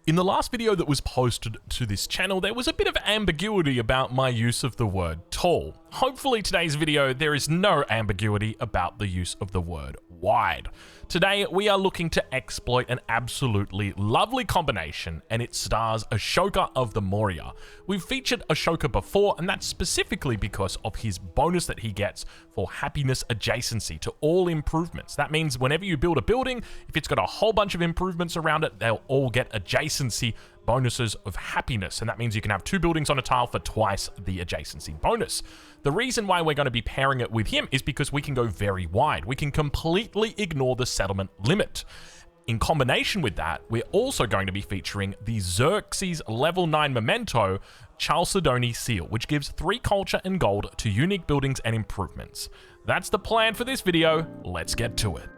In the last video that was posted to this channel, there was a bit of ambiguity about my use of the word tall. Hopefully today's video, there is no ambiguity about the use of the word wide. Today, we are looking to exploit an absolutely lovely combination, and it stars Ashoka of the Moria. We've featured Ashoka before, and that's specifically because of his bonus that he gets for happiness adjacency to all improvements. That means whenever you build a building, if it's got a whole bunch of improvements around it, they'll all get adjacency bonuses of happiness, and that means you can have two buildings on a tile for twice the adjacency bonus. The reason why we're going to be pairing it with him is because we can go very wide. We can completely ignore the settlement limit. In combination with that, we're also going to be featuring the Xerxes level 9 Memento Chalcedony seal, which gives 3 culture and gold to unique buildings and improvements. That's the plan for this video. Let's get to it.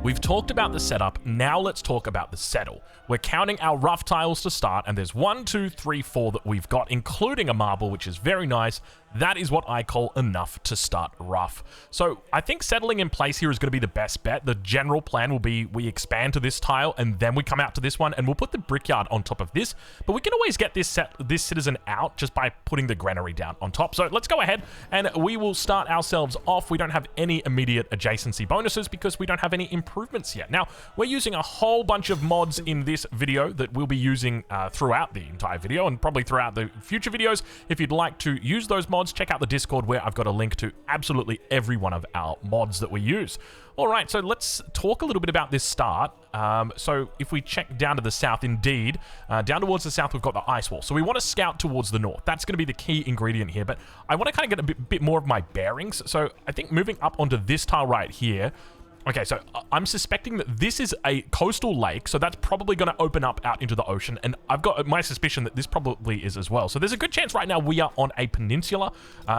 We've talked about the setup, now let's talk about the settle. We're counting our rough tiles to start, and there's 1, 2, 3, 4 that we've got, including a marble, which is very nice. That is what I call enough to start rough. So I think settling in place here is going to be the best bet. The general plan will be we expand to this tile, and then we come out to this one, and we'll put the brickyard on top of this. But we can always get this citizen out just by putting the granary down on top. So let's go ahead, and we will start ourselves off. We don't have any immediate adjacency bonuses because we don't have any improvements yet. Now, we're using a whole bunch of mods in this video that we'll be using throughout the entire video and probably throughout the future videos. If you'd like to use those mods, check out the Discord where I've got a link to absolutely every one of our mods that we use. All right, so let's talk a little bit about this start. So if we check down to the south, indeed, down towards the south, we've got the ice wall. So we want to scout towards the north. That's going to be the key ingredient here, but I want to kind of get a bit more of my bearings. So I think moving up onto this tile right here. Okay, so I'm suspecting that this is a coastal lake, so that's probably going to open up out into the ocean, and I've got my suspicion that this probably is as well. So there's a good chance right now we are on a peninsula,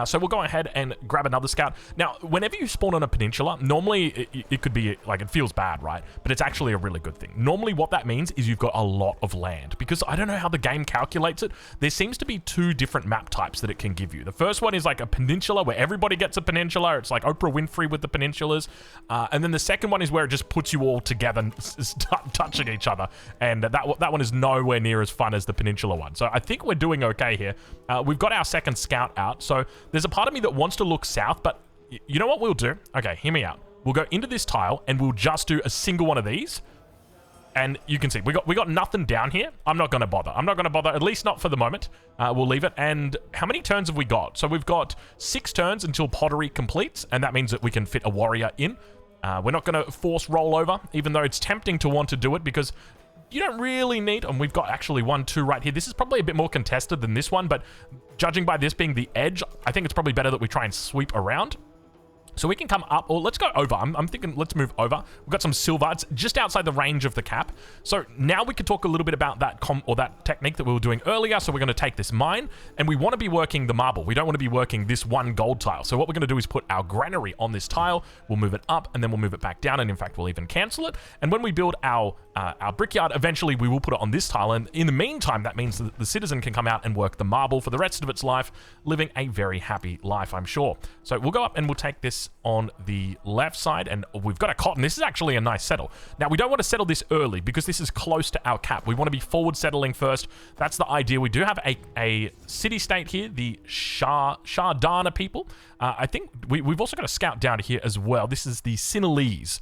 so we'll go ahead and grab another scout. Now, whenever you spawn on a peninsula, normally it could be, like, it feels bad, right? But it's actually a really good thing. Normally what that means is you've got a lot of land, because I don't know how the game calculates it. There seems to be 2 different map types that it can give you. The first one is like a peninsula where everybody gets a peninsula. It's like Oprah Winfrey with the peninsulas, and then the second one is where it just puts you all together touching each other, and that one is nowhere near as fun as the peninsula one. So I think we're doing okay here. We've got our second scout out, so there's a part of me that wants to look south, but you know what we'll do? Okay, hear me out. We'll go into this tile and we'll just do a single one of these, and you can see we got nothing down here. I'm not going to bother. At least not for the moment. We'll leave it. And how many turns have we got? So we've got 6 turns until pottery completes, and that means that we can fit a warrior in. We're not going to force rollover, even though it's tempting to want to do it because you don't really need, and we've got actually 1, 2 right here. This is probably a bit more contested than this one, but judging by this being the edge, I think it's probably better that we try and sweep around. So we can come up, or let's go over. I'm thinking let's move over. We've got some silver. It's just outside the range of the cap. So now we can talk a little bit about that that technique that we were doing earlier. So we're going to take this mine, and we want to be working the marble. We don't want to be working this 1 gold tile. So what we're going to do is put our granary on this tile. We'll move it up, and then we'll move it back down, and in fact, we'll even cancel it. And when we build our brickyard, eventually we will put it on this tile, and in the meantime, that means that the citizen can come out and work the marble for the rest of its life, living a very happy life, I'm sure. So we'll go up and we'll take this on the left side, and we've got a cotton. This is actually a nice settle. Now, we don't want to settle this early because this is close to our cap. We want to be forward settling first. That's the idea. We do have a city-state here, the Shardana people. I think we've also got a scout down here as well. This is the Sinhalese.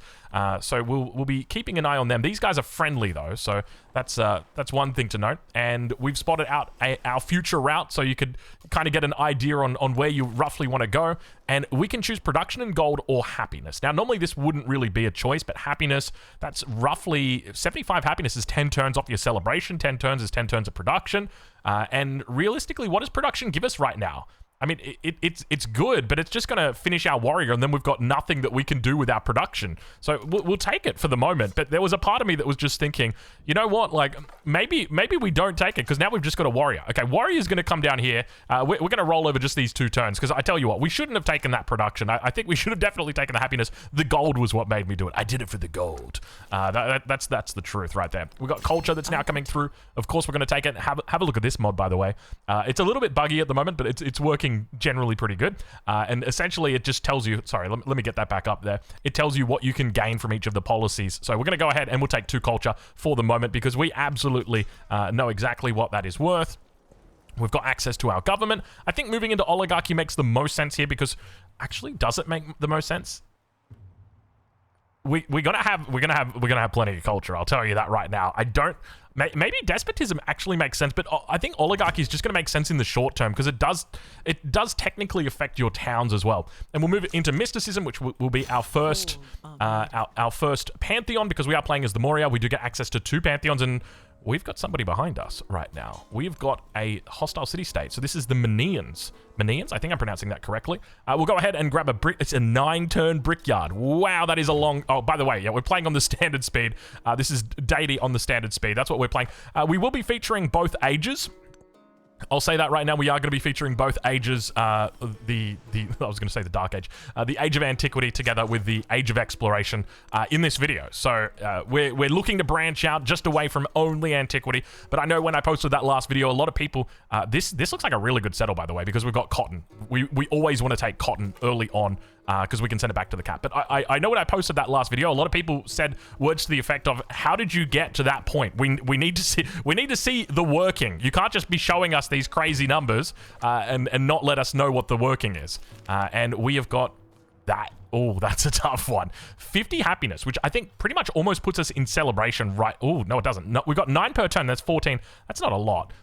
So we'll be keeping an eye on them. These guys are friendly though, so that's one thing to note. And we've spotted out our future route, so you could kind of get an idea on where you roughly want to go. And we can choose production and gold or happiness. Now, normally this wouldn't really be a choice, but happiness, that's roughly 75 happiness is 10 turns off your celebration. 10 turns is 10 turns of production. And realistically, what does production give us right now? I mean, it's good, but it's just going to finish our warrior, and then we've got nothing that we can do with our production. So we'll take it for the moment. But there was a part of me that was just thinking, you know what? Like, maybe we don't take it, because now we've just got a warrior. Okay, warrior's going to come down here. We're going to roll over just these 2 turns, because I tell you what, we shouldn't have taken that production. I think we should have definitely taken the happiness. The gold was what made me do it. I did it for the gold. That's the truth right there. We've got culture that's now coming through. Of course, we're going to take it. Have a look at this mod, by the way. It's a little bit buggy at the moment, but it's working looking generally pretty good. And essentially, it just tells you, sorry, let me get that back up there. It tells you what you can gain from each of the policies. So we're going to go ahead and we'll take 2 culture for the moment because we absolutely know exactly what that is worth. We've got access to our government. I think moving into oligarchy makes the most sense here because actually, does it make the most sense? We're gonna have plenty of culture. I'll tell you that right now. Maybe despotism actually makes sense, but I think oligarchy is just going to make sense in the short term because it does technically affect your towns as well. And we'll move it into mysticism, which will be our first our first pantheon because we are playing as the Moria. We do get access to 2 pantheons, and we've got somebody behind us right now. We've got a hostile city-state. So this is the Mannians. Mannians? I think I'm pronouncing that correctly. We'll go ahead and grab a brick. It's a 9-turn brickyard. Wow, that is a long... Oh, by the way, yeah, we're playing on the standard speed. This is deity on the standard speed. That's what we're playing. We will be featuring both ages. I'll say that right now. We are going to be featuring both ages, I was going to say the Dark Age, the Age of Antiquity together with the Age of Exploration in this video. So we're looking to branch out just away from only Antiquity. But I know when I posted that last video, a lot of people, this looks like a really good settle, by the way, because we've got cotton. We always want to take cotton early on because we can send it back to the cap. But I know when I posted that last video, a lot of people said words to the effect of, how did you get to that point? We need to see the working. You can't just be showing us these crazy numbers and not let us know what the working is. And we have got that. Oh, that's a tough one. 50 happiness, which I think pretty much almost puts us in celebration, right? Oh, no, it doesn't. No, we've got 9 per turn. That's 14. That's not a lot.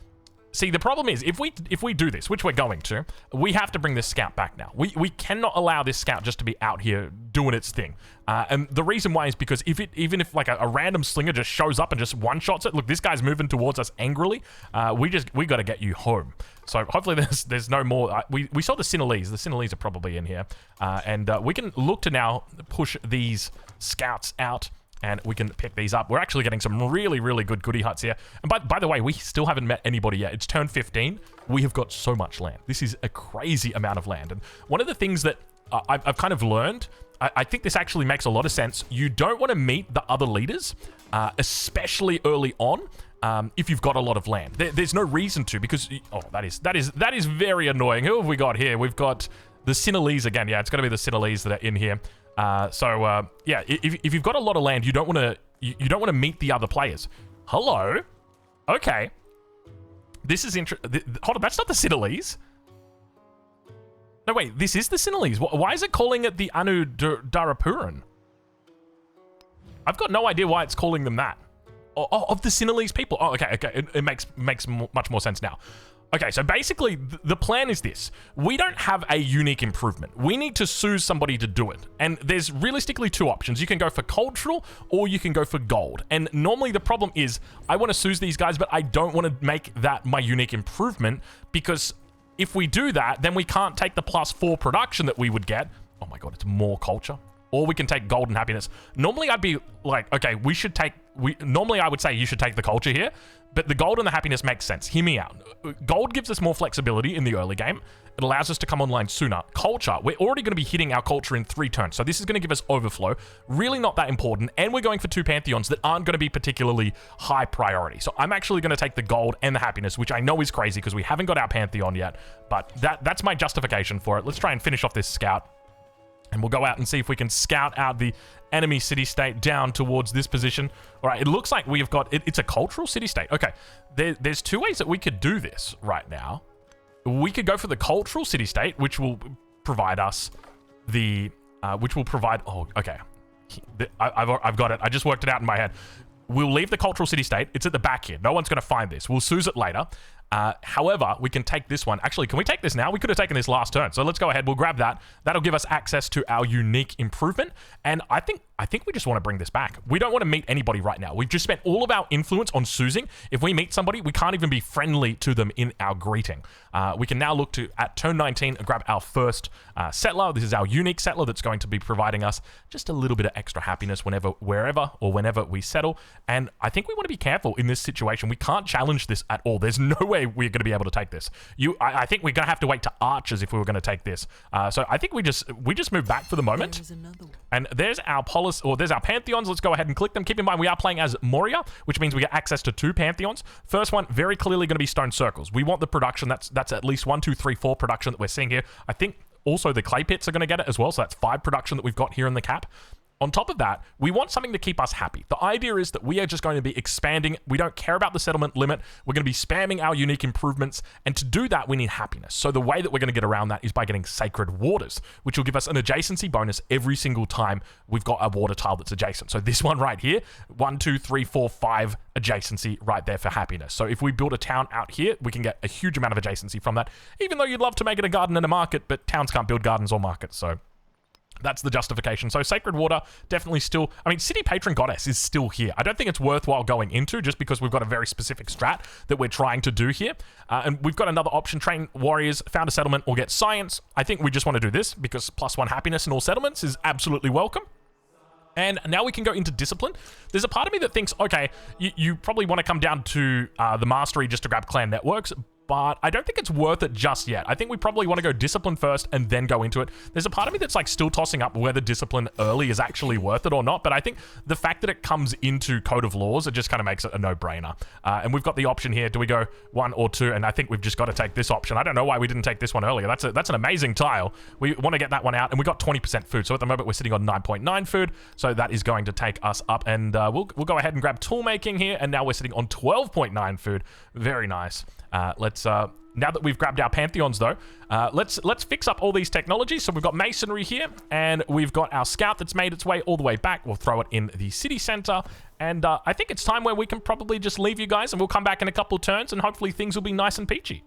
See, the problem is, if we do this, which we're going to, we have to bring this scout back now. We cannot allow this scout just to be out here doing its thing. And the reason why is because even if like a random slinger just shows up and just one-shots it, look, this guy's moving towards us angrily. We got to get you home. So hopefully there's no more. We saw the Sinhalese. The Sinhalese are probably in here. And we can look to now push these scouts out. And we can pick these up. We're actually getting some really, really good goodie huts here. And by the way, we still haven't met anybody yet. It's turn 15. We have got so much land. This is a crazy amount of land. And one of the things that I've kind of learned, I think this actually makes a lot of sense. You don't want to meet the other leaders, especially early on. If you've got a lot of land, there's no reason to, because that is very annoying. Who have we got here? We've got the Sinhalese again. Yeah, it's going to be the Sinhalese that are in here. Yeah, if you've got a lot of land, you don't want to meet the other players. Hello, okay. This is hold on, that's not the Sinhalese. No, wait, this is the Sinhalese. Why is it calling it the Anu Darapuran? I've got no idea why it's calling them that. Oh, of the Sinhalese people. Oh, okay. It makes much more sense now. Okay, so basically, the plan is this. We don't have a unique improvement. We need to sue somebody to do it. And there's realistically 2 options. You can go for cultural, or you can go for gold. And normally the problem is, I want to sue these guys, but I don't want to make that my unique improvement, because if we do that, then we can't take the +4 production that we would get. Oh my god, it's more culture. Or we can take gold and happiness. Normally I'd be like, okay, normally I would say you should take the culture here, but the gold and the happiness makes sense. Hear me out. Gold gives us more flexibility in the early game. It allows us to come online sooner. Culture, we're already going to be hitting our culture in 3 turns, so this is going to give us overflow. Really not that important, and we're going for 2 pantheons that aren't going to be particularly high priority. So I'm actually going to take the gold and the happiness, which I know is crazy because we haven't got our pantheon yet, but that's my justification for it. Let's try and finish off this scout. And we'll go out and see if we can scout out the enemy city-state down towards this position. All right, it looks like we've got... It's a cultural city-state. Okay, there's 2 ways that we could do this right now. We could go for the cultural city-state, which will provide us the... Oh, okay. I've got it. I just worked it out in my head. We'll leave the cultural city-state. It's at the back here. No one's going to find this. We'll seize it later. However, we can take this one. Actually, can we take this now? We could have taken this last turn. So let's go ahead. We'll grab that. That'll give us access to our unique improvement. And I think we just want to bring this back. We don't want to meet anybody right now. We've just spent all of our influence on soozing. If we meet somebody, we can't even be friendly to them in our greeting. We can now look to, at turn 19, grab our first settler. This is our unique settler that's going to be providing us just a little bit of extra happiness whenever we settle. And I think we want to be careful in this situation. We can't challenge this at all. There's no way way we're going to be able to take this. I think we're going to have to wait to archers if we were going to take this. So I think we just move back for the moment. And there's our there's our pantheons. Let's go ahead and click them. Keep in mind we are playing as Moria, which means we get access to 2 pantheons. First one, very clearly going to be stone circles. We want the production. That's at least 1, 2, 3, 4 production that we're seeing here. I think also the clay pits are going to get it as well. So that's 5 production that we've got here in the cap. On top of that, we want something to keep us happy. The idea is that we are just going to be expanding. We don't care about the settlement limit. We're going to be spamming our unique improvements. And to do that, we need happiness. So the way that we're going to get around that is by getting sacred waters, which will give us an adjacency bonus every single time we've got a water tile that's adjacent. So this one right here, 1, 2, 3, 4, 5 adjacency right there for happiness. So if we build a town out here, we can get a huge amount of adjacency from that, even though you'd love to make it a garden and a market, but towns can't build gardens or markets. So that's the justification. So Sacred Water, definitely still... I mean, City Patron Goddess is still here. I don't think it's worthwhile going into just because we've got a very specific strat that we're trying to do here. And we've got another option, train warriors, found a settlement, or get science. I think we just want to do this because +1 happiness in all settlements is absolutely welcome. And now we can go into discipline. There's a part of me that thinks, okay, you probably want to come down to the mastery just to grab clan networks, but I don't think it's worth it just yet. I think we probably want to go discipline first and then go into it. There's a part of me that's like still tossing up whether discipline early is actually worth it or not, but I think the fact that it comes into Code of Laws, it just kind of makes it a no-brainer. And we've got the option here. Do we go 1 or 2? And I think we've just got to take this option. I don't know why we didn't take this one earlier. That's an amazing tile. We want to get that one out, and we got 20% food. So at the moment, we're sitting on 9.9 food, so that is going to take us up, and we'll go ahead and grab tool making here, and now we're sitting on 12.9 food. Very nice. Now that we've grabbed our pantheons though, let's fix up all these technologies. So we've got masonry here, and we've got our scout that's made its way all the way back. We'll throw it in the city center, and I think it's time where we can probably just leave you guys, and we'll come back in a couple of turns, and hopefully things will be nice and peachy.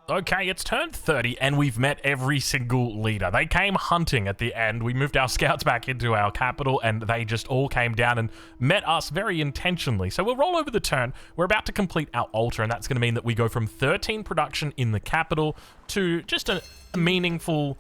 Okay, it's turn 30, and we've met every single leader. They came hunting at the end. We moved our scouts back into our capital, and they just all came down and met us very intentionally. So we'll roll over the turn. We're about to complete our altar, and that's going to mean that we go from 13 production in the capital to just a meaningful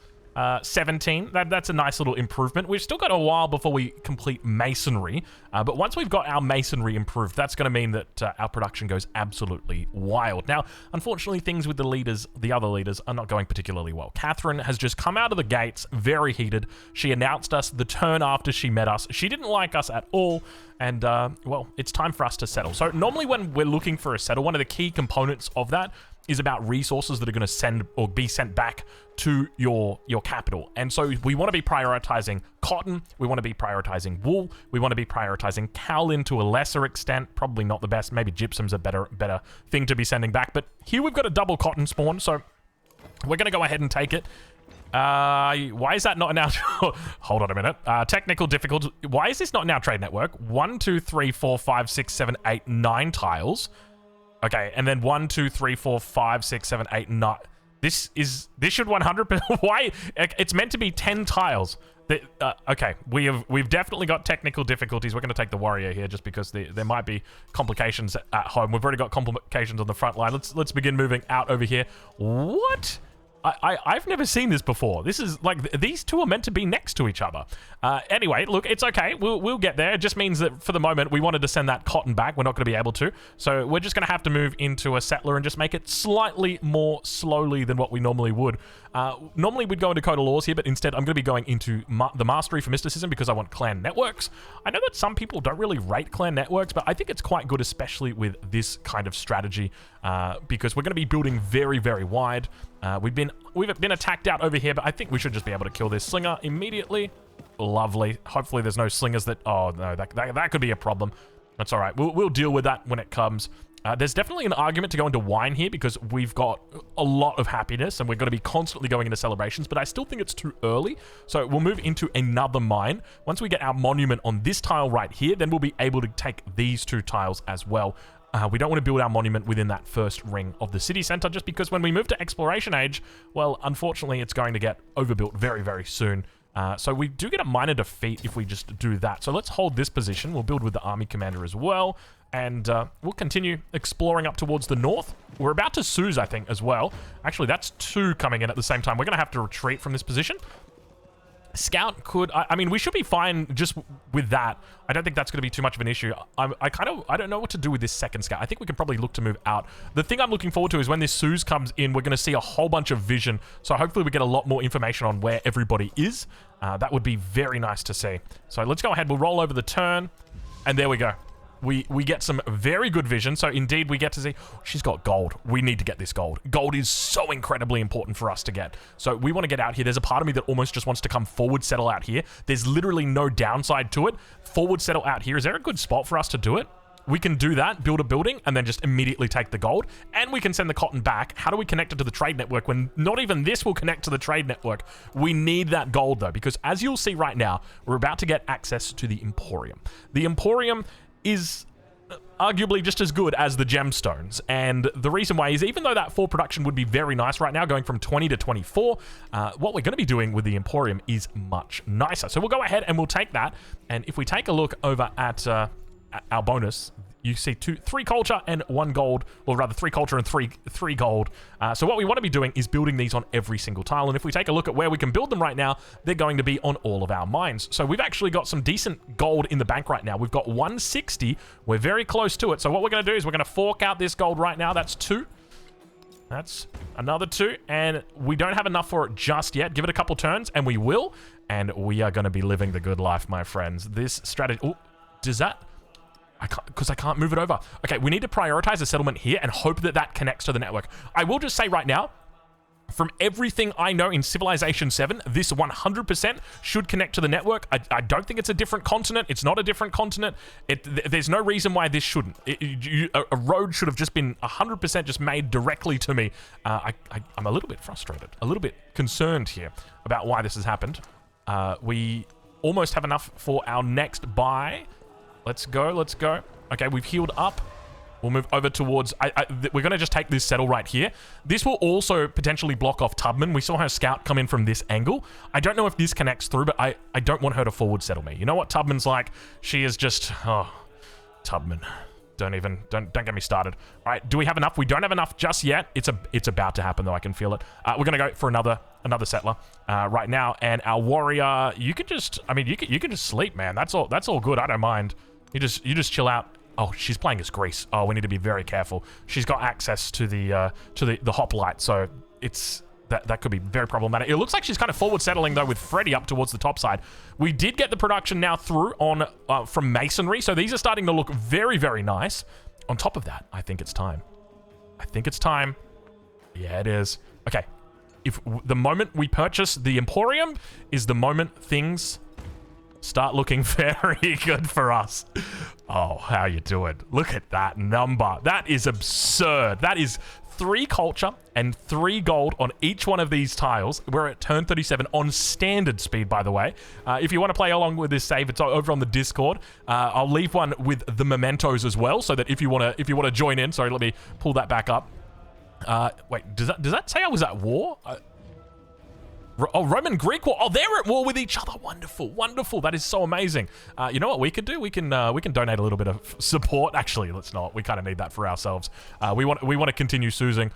17. That's a nice little improvement. We've still got a while before we complete masonry, but once we've got our masonry improved, that's going to mean that our production goes absolutely wild. Now, unfortunately, things with the other leaders are not going particularly well. Catherine has just come out of the gates very heated. She announced us the turn after she met us. She didn't like us at all, and well, it's time for us to settle. So normally when we're looking for a settle, one of the key components of that is about resources that are going to send or be sent back to your capital. And so we want to be prioritizing cotton, we want to be prioritizing wool, we want to be prioritizing kaolin to a lesser extent, probably not the best, maybe gypsum's a better thing to be sending back, but here we've got a double cotton spawn, so we're going to go ahead and take it. Why is that not in our... Hold on a minute. Technical difficulty. Why is this not in our trade network? 1, 2, 3, 4, 5, 6, 7, 8, 9 tiles. Okay, and then 1, 2, 3, 4, 5, 6, 7, 8, 9. This should 100%. Why? It's meant to be 10 tiles. Okay, we've definitely got technical difficulties. We're going to take the warrior here just because there might be complications at home. We've already got complications on the front line. Let's begin moving out over here. What? I've never seen this before. This is like, these two are meant to be next to each other. Anyway, look, it's okay. We'll get there. It just means that for the moment, we wanted to send that cotton back. We're not going to be able to. So we're just going to have to move into a settler and just make it slightly more slowly than what we normally would. Normally we'd go into Code of Laws here, but instead I'm going to be going into the Mastery for Mysticism because I want clan networks. I know that some people don't really rate clan networks, but I think it's quite good, especially with this kind of strategy, because we're going to be building very, very wide. We've been attacked out over here, but I think we should just be able to kill this slinger immediately. Lovely. Hopefully there's no slingers that... Oh, no, that could be a problem. That's all right. We'll deal with that when it comes. There's definitely an argument to go into wine here because we've got a lot of happiness and we're going to be constantly going into celebrations, but I still think it's too early. So we'll move into another mine. Once we get our monument on this tile right here, then we'll be able to take these 2 tiles as well. We don't want to build our monument within that first ring of the city center just because when we move to exploration age, well, unfortunately, it's going to get overbuilt very, very soon. So we do get a minor defeat if we just do that. So let's hold this position. We'll build with the army commander as well. And we'll continue exploring up towards the north. We're about to Suze, I think, as well. Actually, that's 2 coming in at the same time. We're going to have to retreat from this position. Scout could, I mean, we should be fine just with that. I don't think that's going to be too much of an issue. I don't know what to do with this second Scout. I think we can probably look to move out. The thing I'm looking forward to is when this Suze comes in, we're going to see a whole bunch of vision. So hopefully we get a lot more information on where everybody is. That would be very nice to see. So let's go ahead. We'll roll over the turn. And there we go. We get some very good vision. So indeed we get to see, she's got gold. We need to get this gold. Gold is so incredibly important for us to get. So we want to get out here. There's a part of me that almost just wants to come forward settle out here. There's literally no downside to it. Forward settle out here. Is there a good spot for us to do it? We can do that, build a building, and then just immediately take the gold. And we can send the cotton back. How do we connect it to the trade network when not even this will connect to the trade network? We need that gold though, because as you'll see right now, we're about to get access to the Emporium. The Emporium is arguably just as good as the gemstones, and the reason why is even though that 4 production would be very nice right now, going from 20 to 24, what we're going to be doing with the Emporium is much nicer. So we'll go ahead and we'll take that, and if we take a look over at our bonus, you see 3 culture and 1 gold, or rather 3 culture and 3 gold. So what we want to be doing is building these on every single tile. And if we take a look at where we can build them right now, they're going to be on all of our mines. So we've actually got some decent gold in the bank right now. We've got 160. We're very close to it. So what we're going to do is we're going to fork out this gold right now. That's 2. That's another 2. And we don't have enough for it just yet. Give it a couple turns and we will. And we are going to be living the good life, my friends. This strategy... Oh, does that... because I can't move it over. Okay, we need to prioritize a settlement here and hope that that connects to the network. I will just say right now, from everything I know in Civilization 7, this 100% should connect to the network. I don't think it's a different continent. It's not a different continent. There's no reason why this shouldn't. A road should have just been 100% just made directly to me. I'm a little bit frustrated, a little bit concerned here about why this has happened. We almost have enough for our next buy. Let's go, let's go. Okay, we've healed up. We'll move over towards... we're going to just take this settle right here. This will also potentially block off Tubman. We saw her scout come in from this angle. I don't know if this connects through, but I don't want her to forward settle me. You know what Tubman's like? She is just... Oh, Tubman. Don't get me started. All right, do we have enough? We don't have enough just yet. It's about to happen, though. I can feel it. We're going to go for another settler right now. And our warrior, you could just... I mean, you could just sleep, man. That's all good. I don't mind. You just chill out. Oh, she's playing as Greece. Oh, we need to be very careful. She's got access to the hoplite, so it's that could be very problematic. It looks like she's kind of forward settling though with Freddy up towards the top side. We did get the production now through on from masonry, so these are starting to look very, very nice. On top of that, I think it's time. Yeah, it is. Okay, if the moment we purchase the Emporium is the moment things start looking very good for us. Oh, how you doing? Look at that number. That is absurd. That is 3 culture and 3 gold on each one of these tiles. We're at turn 37 on standard speed, by the way. If you want to play along with this save, it's over on the Discord. I'll leave one with the mementos as well, so that if you want to join in. Sorry, let me pull that back up. Wait, does that say I was at war? Oh, Roman Greek war. Oh, they're at war with each other. Wonderful, wonderful. That is so amazing. You know what we could do? We can donate a little bit of support. Actually, let's not. We kind of need that for ourselves. We want to continue sousing.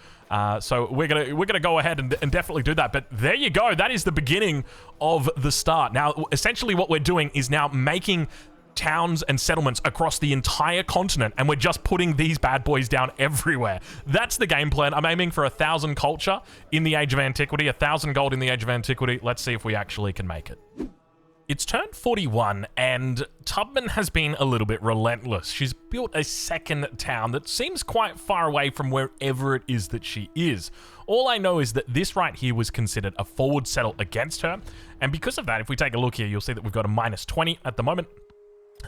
So we're gonna go ahead and definitely do that. But there you go. That is the beginning of the start. Now, essentially, what we're doing is now making towns and settlements across the entire continent, and we're just putting these bad boys down everywhere. That's the game plan. I'm aiming for 1,000 culture in the Age of Antiquity, 1,000 gold in the Age of Antiquity. Let's see if we actually can make it. It's turned 41, and Tubman has been a little bit relentless. She's built a second town that seems quite far away from wherever it is that she is. All I know is that this right here was considered a forward settle against her, and because of that, if we take a look here, you'll see that we've got a -20 at the moment.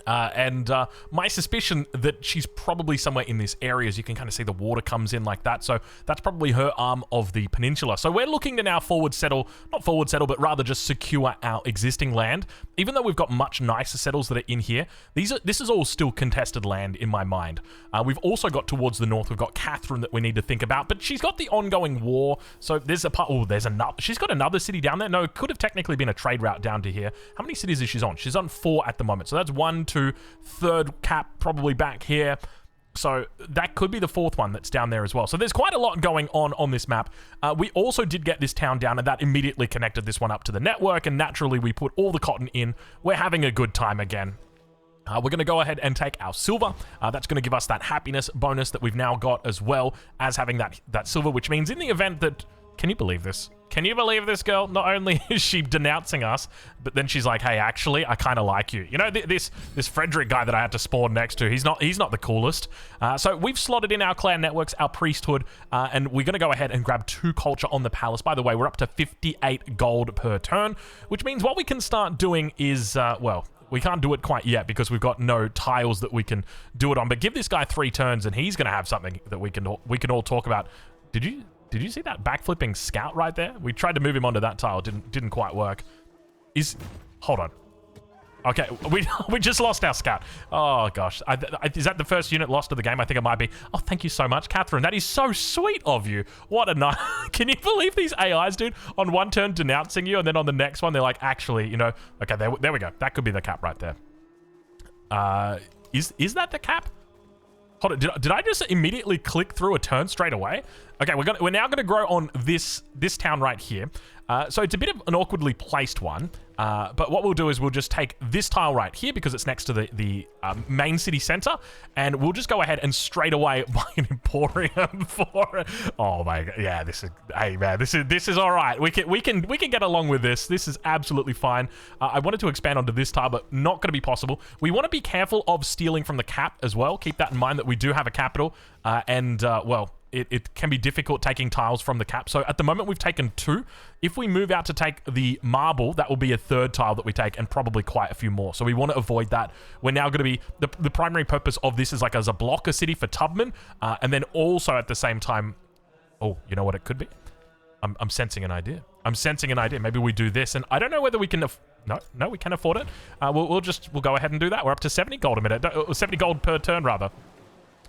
My suspicion that she's probably somewhere in this area, as you can kind of see the water comes in like that, so that's probably her arm of the peninsula. So we're looking to now not forward settle, but rather just secure our existing land. Even though we've got much nicer settles that are in here, this is all still contested land in my mind. We've also got towards the north, we've got Catherine that we need to think about, but she's got the ongoing war, so there's a part, she's got another city down there. No, it could have technically been a trade route down to here. How many cities is she on? She's on 4 at the moment, so that's 1, 2, third cap probably back here. So that could be the fourth one that's down there as well. So there's quite a lot going on this map. We also did get this town down, and that immediately connected this one up to the network, and naturally we put all the cotton in. We're having a good time again. We're going to go ahead and take our silver. That's going to give us that happiness bonus that we've now got as well as having that silver, which means in the event that... Can you believe this? Can you believe this, girl? Not only is she denouncing us, but then she's like, hey, actually, I kind of like you. You know, this Frederick guy that I had to spawn next to, he's not the coolest. So we've slotted in our clan networks, our priesthood, and we're going to go ahead and grab 2 culture on the palace. By the way, we're up to 58 gold per turn, which means what we can start doing is, well... We can't do it quite yet because we've got no tiles that we can do it on. But give this guy 3 turns and he's going to have something that we can all talk about. Did you see that backflipping scout right there? We tried to move him onto that tile. Didn't quite work. Hold on. Okay, we just lost our scout. Oh, gosh. Is that the first unit lost of the game? I think it might be. Oh, thank you so much, Catherine. That is so sweet of you. What a nice... Can you believe these AIs, dude? On one turn denouncing you, and then on the next one, they're like, actually, you know... Okay, there we go. That could be the cap right there. Is that the cap? Hold on, did I just immediately click through a turn straight away? Okay, we're now gonna grow on this town right here. So it's a bit of an awkwardly placed one, but what we'll do is we'll just take this tile right here because it's next to the main city center, and we'll just go ahead and straight away buy an emporium for it. Oh my god, yeah, hey man, this is all right. We can get along with this. This is absolutely fine. I wanted to expand onto this tile, but not going to be possible. We want to be careful of stealing from the cap as well. Keep that in mind that we do have a capital, well. It can be difficult taking tiles from the cap. So at the moment, we've taken 2. If we move out to take the marble, that will be a 3rd tile that we take and probably quite a few more. So we want to avoid that. We're now going to be... The primary purpose of this is like as a blocker city for Tubman. And then also at the same time... Oh, you know what it could be? I'm sensing an idea. Maybe we do this. And I don't know whether we can... No, we can afford it. We'll go ahead and do that. We're up to 70 gold a minute. 70 gold per turn, rather.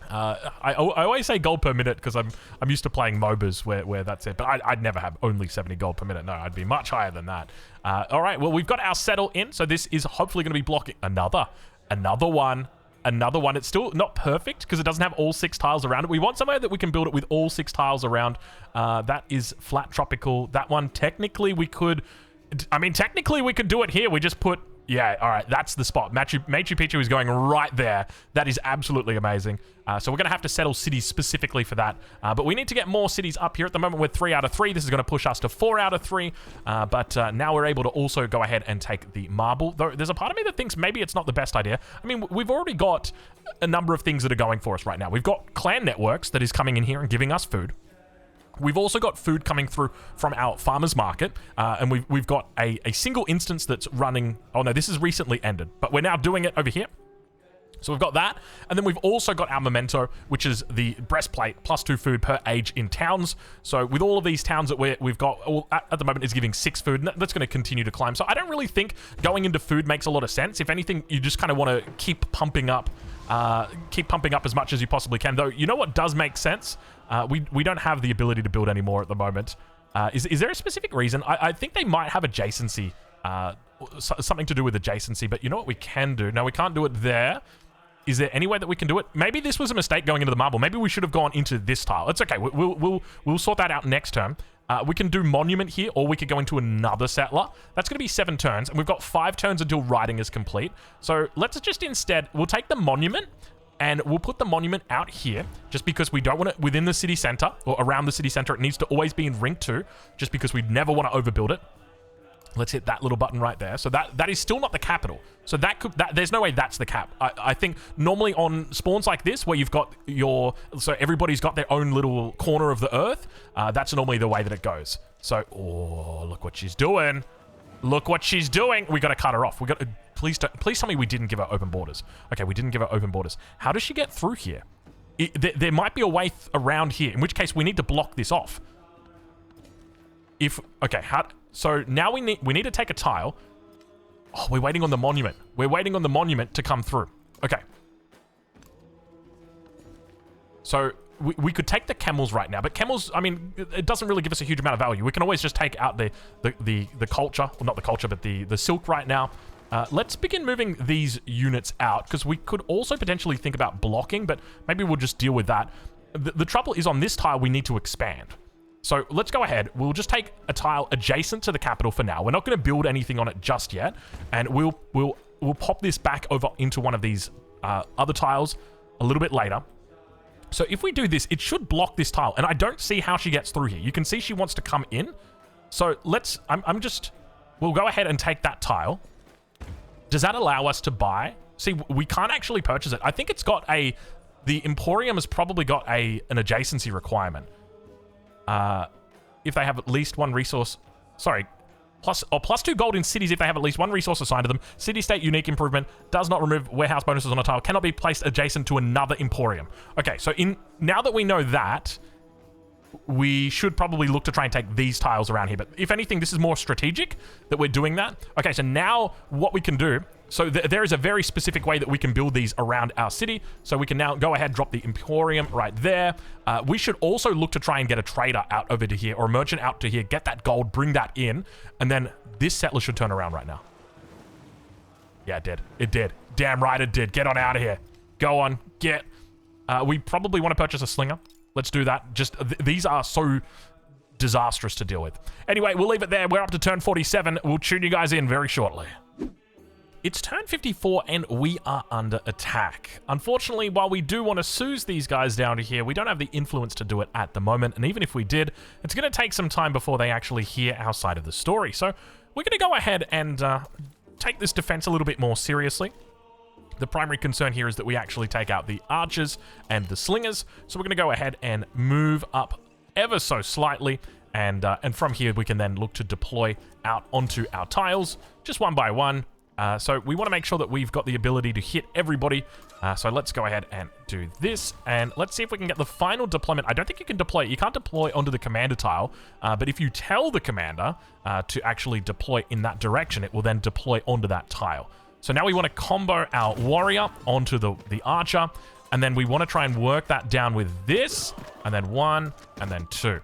I always say gold per minute because I'm used to playing MOBAs where that's it, but I'd never have only 70 gold per minute. No, I'd be much higher than that. All right, well, we've got our settle in, so this is hopefully going to be blocking another one. It's still not perfect because it doesn't have all 6 tiles around it. We want somewhere that we can build it with all 6 tiles around. That is flat tropical. That one, technically we could do it here. We just put... Yeah, all right, that's the spot. Machu Picchu is going right there. That is absolutely amazing. So we're going to have to settle cities specifically for that. But we need to get more cities up here. At the moment, we're 3 out of 3. This is going to push us to 4 out of 3. But now we're able to also go ahead and take the marble. Though there's a part of me that thinks maybe it's not the best idea. I mean, we've already got a number of things that are going for us right now. We've got clan networks that is coming in here and giving us food. We've also got food coming through from our farmer's market, and we've got a single instance that's running... Oh no, this is recently ended, but we're now doing it over here. So we've got that, and then we've also got our Memento, which is the breastplate, +2 food per age in towns. So with all of these towns that we've got, at the moment is giving 6 food, and that's going to continue to climb. So I don't really think going into food makes a lot of sense. If anything, you just kind of want to keep pumping up as much as you possibly can. Though, you know what does make sense? We don't have the ability to build anymore at the moment. Is there a specific reason? I think they might have adjacency, something to do with adjacency, but you know what we can do? No, we can't do it there. Is there any way that we can do it? Maybe this was a mistake going into the marble. Maybe we should have gone into this tile. It's okay. We'll sort that out next turn. We can do monument here, or we could go into another settler. That's going to be 7 turns, and we've got 5 turns until writing is complete. So let's just instead, we'll take the monument, and we'll put the monument out here, just because we don't want it within the city center, or around the city center. It needs to always be in ring 2, just because we never want to overbuild it. Let's hit that little button right there. So that is still not the capital. So there's no way that's the cap. I think normally on spawns like this, where you've got so everybody's got their own little corner of the earth, that's normally the way that it goes. So, oh, look what she's doing. Look what she's doing. We got to cut her off. Please tell me we didn't give her open borders. Okay, we didn't give her open borders. How does she get through here? There might be a way around here, in which case we need to block this off. So now we need to take a tile. Oh, we're waiting on the monument. We're waiting on the monument to come through. Okay. So we could take the camels right now, but camels, I mean, it doesn't really give us a huge amount of value. We can always just take out the culture, well, not the culture, but the silk right now. Let's begin moving these units out, because we could also potentially think about blocking, but maybe we'll just deal with that. The trouble is on this tile, we need to expand. So let's go ahead. We'll just take a tile adjacent to the capital for now. We're not going to build anything on it just yet, and we'll pop this back over into one of these other tiles a little bit later. So if we do this, it should block this tile, and I don't see how she gets through here. You can see she wants to come in. So let's, we'll go ahead and take that tile. Does that allow us to buy? See, we can't actually purchase it. I think it's got the Emporium has probably got an adjacency requirement. If they have at least one resource, sorry, plus 2 gold in cities if they have at least one resource assigned to them. City-state unique improvement does not remove warehouse bonuses on a tile, cannot be placed adjacent to another Emporium. Okay, so now that we know that, we should probably look to try and take these tiles around here. But if anything, this is more strategic that we're doing that. Okay, so now what we can do, so there is a very specific way that we can build these around our city. So we can now go ahead, drop the Emporium right there. We should also look to try and get a trader out over to here, or a merchant out to here, get that gold, bring that in, and then this settler should turn around right now. Yeah, it did. It did. Damn right it did. Get on out of here. Go on. Get. We probably want to purchase a slinger. Let's do that. Just, these are so disastrous to deal with. Anyway, we'll leave it there. We're up to turn 47. We'll tune you guys in very shortly. It's turn 54 and we are under attack. Unfortunately, while we do want to soothe these guys down to here, we don't have the influence to do it at the moment. And even if we did, it's going to take some time before they actually hear our side of the story. So we're going to go ahead and take this defense a little bit more seriously. The primary concern here is that we actually take out the archers and the slingers. So we're going to go ahead and move up ever so slightly. And from here, we can then look to deploy out onto our tiles, just one by one. So we want to make sure that we've got the ability to hit everybody. So let's go ahead and do this. And let's see if we can get the final deployment. I don't think you can deploy. You can't deploy onto the commander tile. But if you tell the commander to actually deploy in that direction, it will then deploy onto that tile. So now we want to combo our warrior onto the archer, and then we want to try and work that down with this, and then 1, and then 2.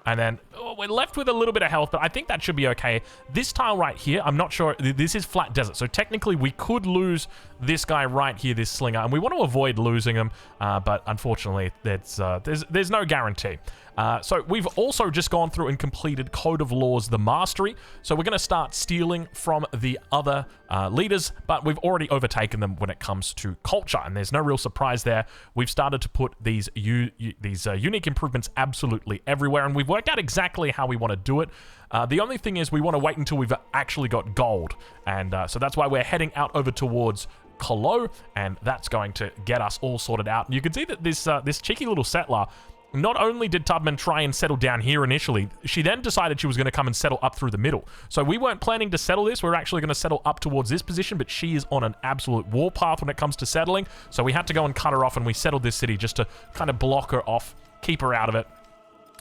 And then we're left with a little bit of health, but I think that should be okay. This tile right here, I'm not sure. This is flat desert, so technically we could lose this guy right here, this slinger, and we want to avoid losing him, but unfortunately, there's no guarantee. So we've also just gone through and completed Code of Laws, the Mastery. So we're going to start stealing from the other leaders, but we've already overtaken them when it comes to culture, and there's no real surprise there. We've started to put these unique improvements absolutely everywhere, and we've worked out exactly how we want to do it. The only thing is we want to wait until we've actually got gold, and so that's why we're heading out over towards Colo, and that's going to get us all sorted out. And you can see that this cheeky little settler, not only did Tubman try and settle down here initially, she then decided she was going to come and settle up through the middle. So we weren't planning to settle this. We were actually going to settle up towards this position, but she is on an absolute warpath when it comes to settling. So we had to go and cut her off, and we settled this city just to kind of block her off, keep her out of it.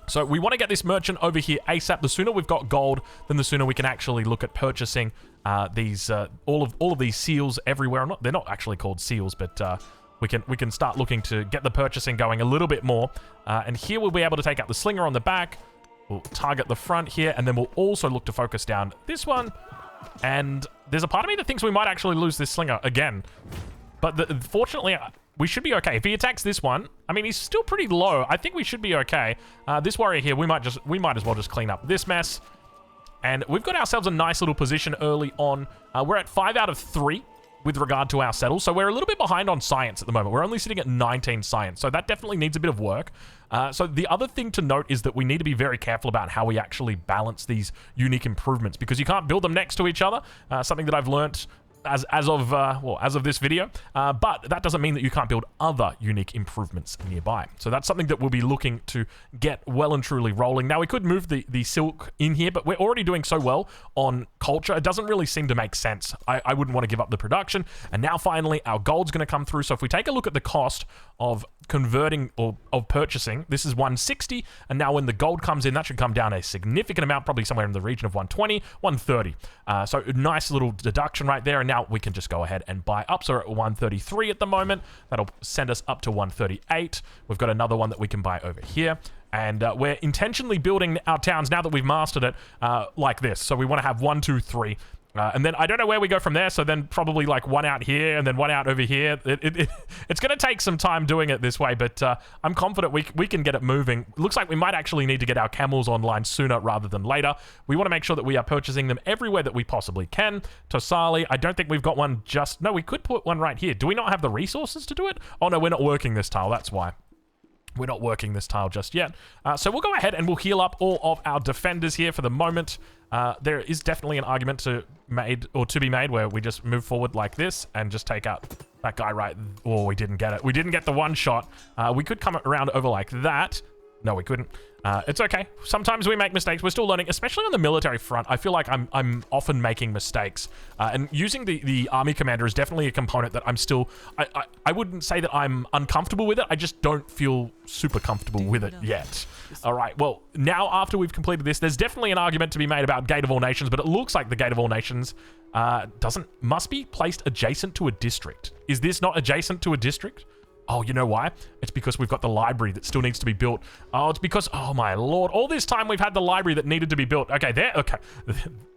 So we want to get this merchant over here ASAP. The sooner we've got gold, then the sooner we can actually look at purchasing all of these seals everywhere. They're not actually called seals, but we can start looking to get the purchasing going a little bit more. And here we'll be able to take out the slinger on the back. We'll target the front here, and then we'll also look to focus down this one. And there's a part of me that thinks we might actually lose this slinger again. But fortunately, we should be okay. If he attacks this one, I mean, he's still pretty low. I think we should be okay. This warrior here, we might as well just clean up this mess. And we've got ourselves a nice little position early on. We're at 5 out of 3 with regard to our settles. So we're a little bit behind on science at the moment. We're only sitting at 19 science. So that definitely needs a bit of work. So the other thing to note is that we need to be very careful about how we actually balance these unique improvements, because you can't build them next to each other. Something that I've learnt as of this video, but that doesn't mean that you can't build other unique improvements nearby. So that's something that we'll be looking to get well and truly rolling. Now, we could move the silk in here, but we're already doing so well on culture, it doesn't really seem to make sense. I wouldn't want to give up the production. And now finally our gold's going to come through. So if we take a look at the cost of converting or of purchasing, this is 160, and now when the gold comes in, that should come down a significant amount, probably somewhere in the region of 120, 130. So nice little deduction right there, and now we can just go ahead and buy up. So we're at 133 at the moment. That'll send us up to 138. We've got another one that we can buy over here. And we're intentionally building our towns now that we've mastered it like this. So we want to have 1, 2, 3 And then I don't know where we go from there, so then probably like one out here and then one out over here. It's going to take some time doing it this way, but I'm confident we can get it moving. Looks like we might actually need to get our camels online sooner rather than later. We want to make sure that we are purchasing them everywhere that we possibly can. Tosali, I don't think we've got one just... No, we could put one right here. Do we not have the resources to do it? Oh no, we're not working this tile, that's why. We're not working this tile just yet. So we'll go ahead and we'll heal up all of our defenders here for the moment. There is definitely an argument to be made where we just move forward like this and just take out that guy right... Oh, we didn't get it. We didn't get the one shot. We could come around over like that. No, we couldn't. It's okay. Sometimes we make mistakes. We're still learning, especially on the military front. I feel like I'm often making mistakes. And using the army commander is definitely a component that I'm still... I wouldn't say that I'm uncomfortable with it. I just don't feel super comfortable with it yet. All right, well, now after we've completed this, there's definitely an argument to be made about Gate of All Nations, but it looks like the Gate of All Nations must be placed adjacent to a district. Is this not adjacent to a district? Oh, you know why? It's because we've got the library that still needs to be built. Oh, it's because... Oh, my lord. All this time we've had the library that needed to be built. Okay, there... Okay.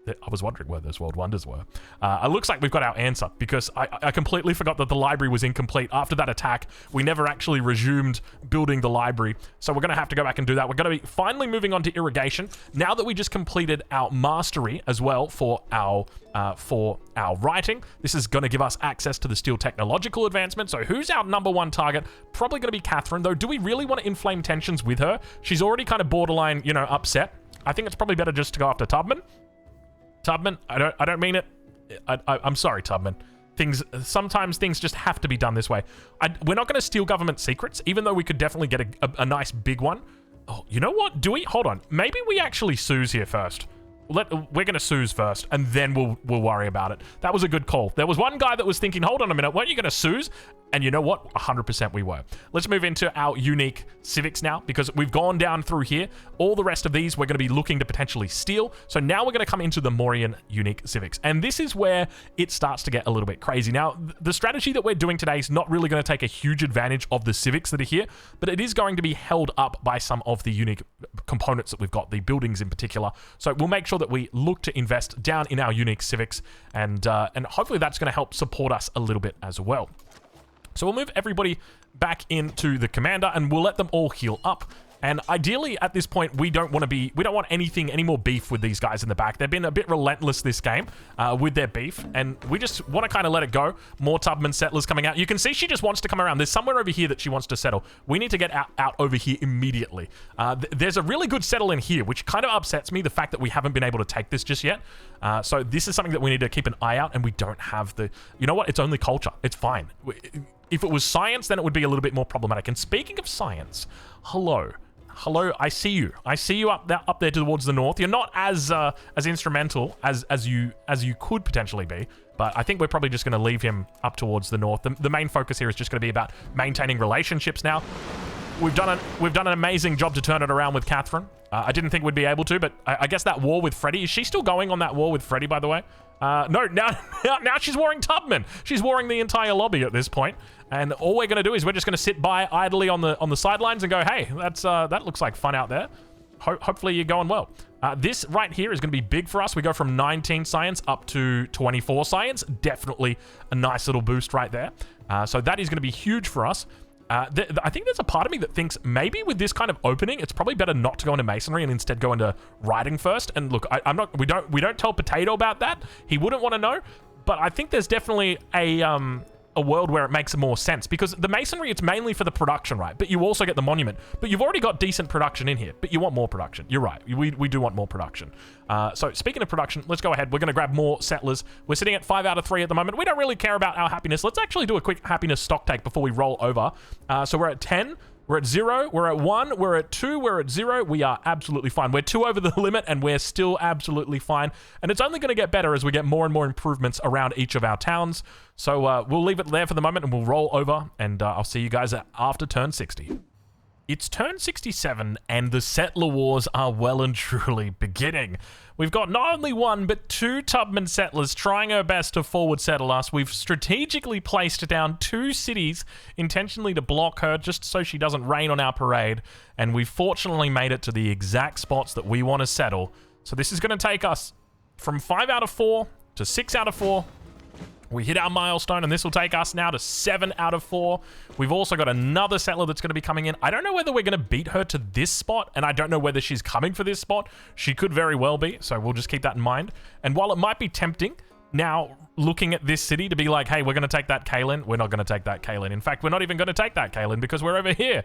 I was wondering where those world wonders were. It looks like we've got our answer because I completely forgot that the library was incomplete. After that attack, we never actually resumed building the library. So we're going to have to go back and do that. We're going to be finally moving on to irrigation. Now that we just completed our mastery as well for our writing, this is going to give us access to the steel technological advancement. So who's our number one target? Probably going to be Catherine, though. Do we really want to inflame tensions with her? She's already kind of borderline, you know, upset. I think it's probably better just to go after Tubman. Tubman, I don't mean it. I'm sorry, Tubman. Sometimes things just have to be done this way. We're not going to steal government secrets, even though we could definitely get a nice big one. Oh, you know what? Hold on. Maybe we actually Suze here first. We're going to Suze first, and then we'll worry about it. That was a good call. There was one guy that was thinking, hold on a minute, weren't you going to Suze? And you know what? 100% we were. Let's move into our unique civics now, because we've gone down through here. All the rest of these we're going to be looking to potentially steal. So now we're going to come into the Mauryan unique civics. And this is where it starts to get a little bit crazy. Now, the strategy that we're doing today is not really going to take a huge advantage of the civics that are here, but it is going to be held up by some of the unique components that we've got, the buildings in particular. So we'll make sure that we look to invest down in our unique civics, and hopefully that's going to help support us a little bit as well. So we'll move everybody back into the commander and we'll let them all heal up. And ideally at this point, we don't want any more beef with these guys in the back. They've been a bit relentless this game with their beef, and we just want to kind of let it go. More Tubman settlers coming out. You can see she just wants to come around. There's somewhere over here that she wants to settle. We need to get out over here immediately. There's a really good settle in here, which kind of upsets me, the fact that we haven't been able to take this just yet. So this is something that we need to keep an eye out, and we don't have the... You know what? It's only culture. It's fine. If it was science, then it would be a little bit more problematic. And speaking of science, hello, I see you. I see you up there towards the north. You're not as instrumental as you could potentially be, but I think we're probably just going to leave him up towards the north. The main focus here is just going to be about maintaining relationships now. We've done an amazing job to turn it around with Catherine. I didn't think we'd be able to, but I guess that war with Freddy, is she still going on that war with Freddy, by the way? No, now she's warring Tubman. She's warring the entire lobby at this point. And all we're going to do is we're just going to sit by idly on the sidelines and go, hey, that looks like fun out there. Hopefully you're going well. This right here is going to be big for us. We go from 19 science up to 24 science. Definitely a nice little boost right there. So that is going to be huge for us. I think there's a part of me that thinks maybe with this kind of opening, it's probably better not to go into masonry and instead go into writing first. And look, we don't tell Potato about that. He wouldn't want to know. But I think there's definitely a world where it makes more sense, because the masonry, it's mainly for the production, right? But you also get the monument. But you've already got decent production in here, but you want more production. You're right. We do want more production. So speaking of production, let's go ahead. We're going to grab more settlers. We're sitting at 5 out of 3 at the moment. We don't really care about our happiness. Let's actually do a quick happiness stock take before we roll over. So we're at 10. We're at 0, we're at 1, we're at 2, we're at 0. We are absolutely fine. We're 2 over the limit, and we're still absolutely fine. And it's only going to get better as we get more and more improvements around each of our towns. So we'll leave it there for the moment, and we'll roll over, and I'll see you guys after turn 60. It's turn 67, and the settler wars are well and truly beginning. We've got not only 1, but 2 Tubman settlers trying her best to forward settle us. We've strategically placed down 2 cities intentionally to block her, just so she doesn't rain on our parade. And we've fortunately made it to the exact spots that we want to settle. So this is going to take us from 5 out of 4 to 6 out of 4. We hit our milestone, and this will take us now to 7 out of 4. We've also got another settler that's going to be coming in. I don't know whether we're going to beat her to this spot, and I don't know whether she's coming for this spot. She could very well be, so we'll just keep that in mind. And while it might be tempting now looking at this city to be like, hey, we're going to take that Kaylin, we're not going to take that Kaylin. In fact, we're not even going to take that Kaylin because we're over here.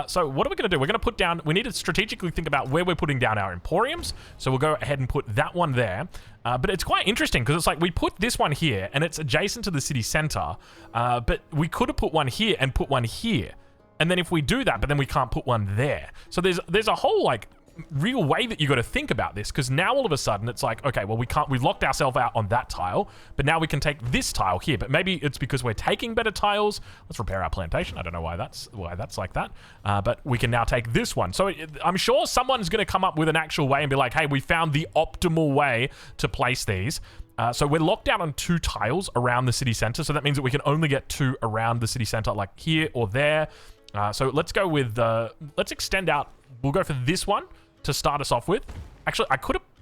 So what are we going to do? We're going to put down, we need to strategically think about where we're putting down our emporiums. So we'll go ahead and put that one there. But it's quite interesting because it's like we put this one here and it's adjacent to the city center. But we could have put one here and put one here. And then if we do that, but then we can't put one there. So there's a whole like real way that you got to think about this, because now all of a sudden it's like, okay, well, we've locked ourselves out on that tile, but now we can take this tile here. But maybe it's because we're taking better tiles. Let's repair our plantation. I don't know why that's like that, but we can now take this one. So I'm sure someone's going to come up with an actual way and be like, hey, we found the optimal way to place these. So we're locked down on 2 tiles around the city center, so that means that we can only get 2 around the city center, like here or there. So let's go with let's extend out. We'll go for this one to start us off with. Actually,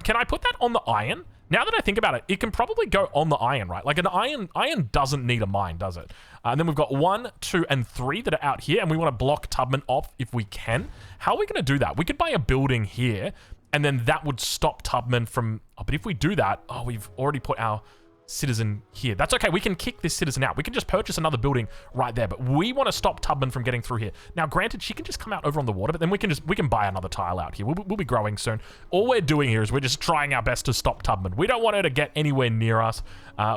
can I put that on the iron? Now that I think about it, it can probably go on the iron, right? Like an iron doesn't need a mine, does it? And then we've got 1, 2, and 3 that are out here, and we want to block Tubman off if we can. How are we going to do that? We could buy a building here, and then that would stop Tubman from... Oh, but if we do that, oh, we've already put our citizen here. That's okay. We can kick this citizen out. We can just purchase another building right there, but we want to stop Tubman from getting through here. Now, granted, she can just come out over on the water, but then we can buy another tile out here. We'll be growing soon. All we're doing here is we're just trying our best to stop Tubman. We don't want her to get anywhere near us.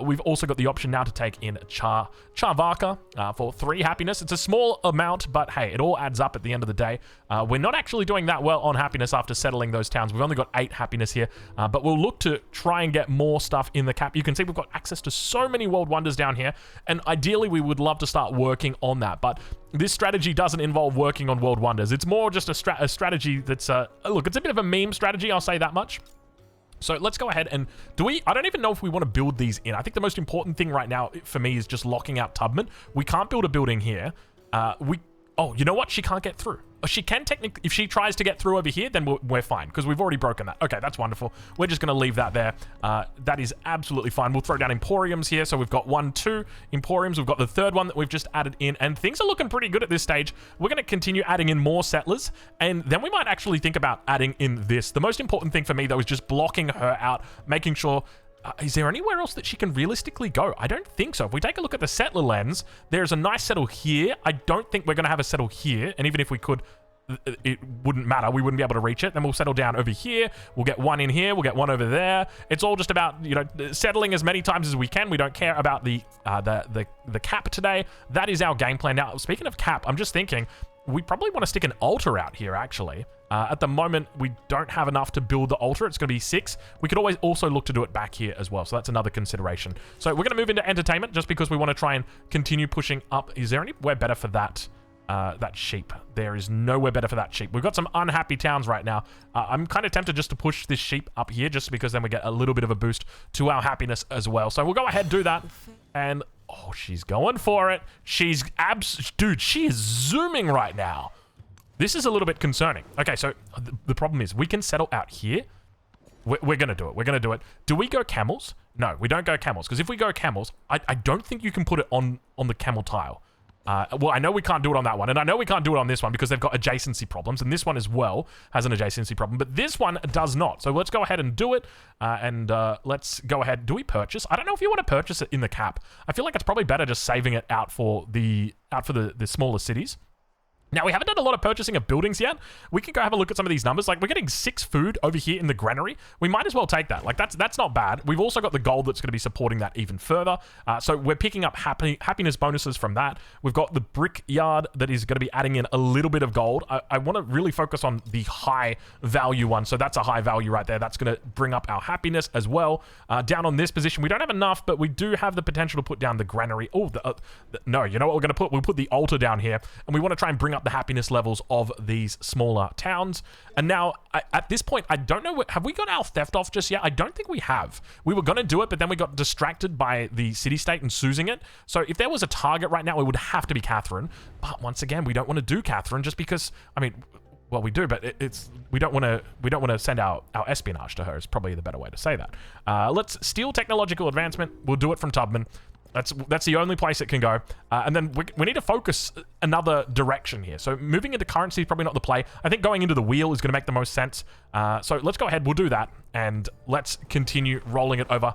We've also got the option now to take in Charvaka for 3 happiness. It's a small amount, but hey, it all adds up at the end of the day. We're not actually doing that well on happiness after settling those towns. We've only got 8 happiness here, but we'll look to try and get more stuff in the cap. You can see we've got access to so many world wonders down here, and ideally we would love to start working on that, but this strategy doesn't involve working on world wonders. It's more just a strategy that's look, it's a bit of a meme strategy, I'll say that much. So let's go ahead and I don't even know if we want to build these in. I think the most important thing right now for me is just locking out Tubman. We can't build a building here. Oh, you know what? She can't get through. She can technically, if she tries to get through over here, then we're fine, because we've already broken that. Okay, that's wonderful. We're just going to leave that there. That is absolutely fine. We'll throw down emporiums here. So we've got 1, 2 emporiums. We've got the 3rd one that we've just added in, and things are looking pretty good at this stage. We're going to continue adding in more settlers, and then we might actually think about adding in this. The most important thing for me, though, is just blocking her out, making sure... is there anywhere else that she can realistically go? I don't think so. If we take a look at the settler lens, there's a nice settle here. I don't think we're going to have a settle here. And even if we could, it wouldn't matter. We wouldn't be able to reach it. Then we'll settle down over here. We'll get 1 in here. We'll get 1 over there. It's all just about, you know, settling as many times as we can. We don't care about the cap today. That is our game plan. Now, speaking of cap, I'm just thinking... we probably want to stick an altar out here, actually. At the moment, we don't have enough to build the altar. It's going to be 6. We could always also look to do it back here as well. So that's another consideration. So we're going to move into entertainment just because we want to try and continue pushing up. Is there anywhere better for that sheep? There is nowhere better for that sheep. We've got some unhappy towns right now. I'm kind of tempted just to push this sheep up here just because then we get a little bit of a boost to our happiness as well. So we'll go ahead and do that. And... oh, she's going for it. Dude, she is zooming right now. This is a little bit concerning. Okay, so the problem is we can settle out here. We're going to do it. We're going to do it. Do we go camels? No, we don't go camels. Because if we go camels, I don't think you can put it on the camel tile. Well, I know we can't do it on that one, and I know we can't do it on this one because they've got adjacency problems, and this one as well has an adjacency problem, but this one does not. So let's go ahead and do it, and let's go ahead. Do we purchase? I don't know if you want to purchase it in the cap. I feel like it's probably better just saving it out for the smaller cities. Now, we haven't done a lot of purchasing of buildings yet. We can go have a look at some of these numbers. Like, we're getting 6 food over here in the granary. We might as well take that. Like, that's not bad. We've also got the gold that's going to be supporting that even further. So we're picking up happiness bonuses from that. We've got the brick yard that is going to be adding in a little bit of gold. I want to really focus on the high value one. So that's a high value right there. That's going to bring up our happiness as well. Down on this position, we don't have enough, but we do have the potential to put down the granary. Oh, no, you know what we're going to put? We'll put the altar down here, and we want to try and bring up the happiness levels of these smaller towns. And now, at this point, I don't know, have we got our theft off just yet? I don't think we have. We were going to do it, but then we got distracted by the city-state and Susing it. So if there was a target right now, it would have to be Catherine. But once again, we don't want to do Catherine just because, I mean, Well, we do, but we don't want to send our espionage to her. Is probably the better way to say that. Let's steal technological advancement. We'll do it from Tubman. That's the only place it can go. And then we need to focus another direction here. So moving into currency is probably not the play. I think going into the wheel is going to make the most sense. So let's go ahead. We'll do that, and let's continue rolling it over.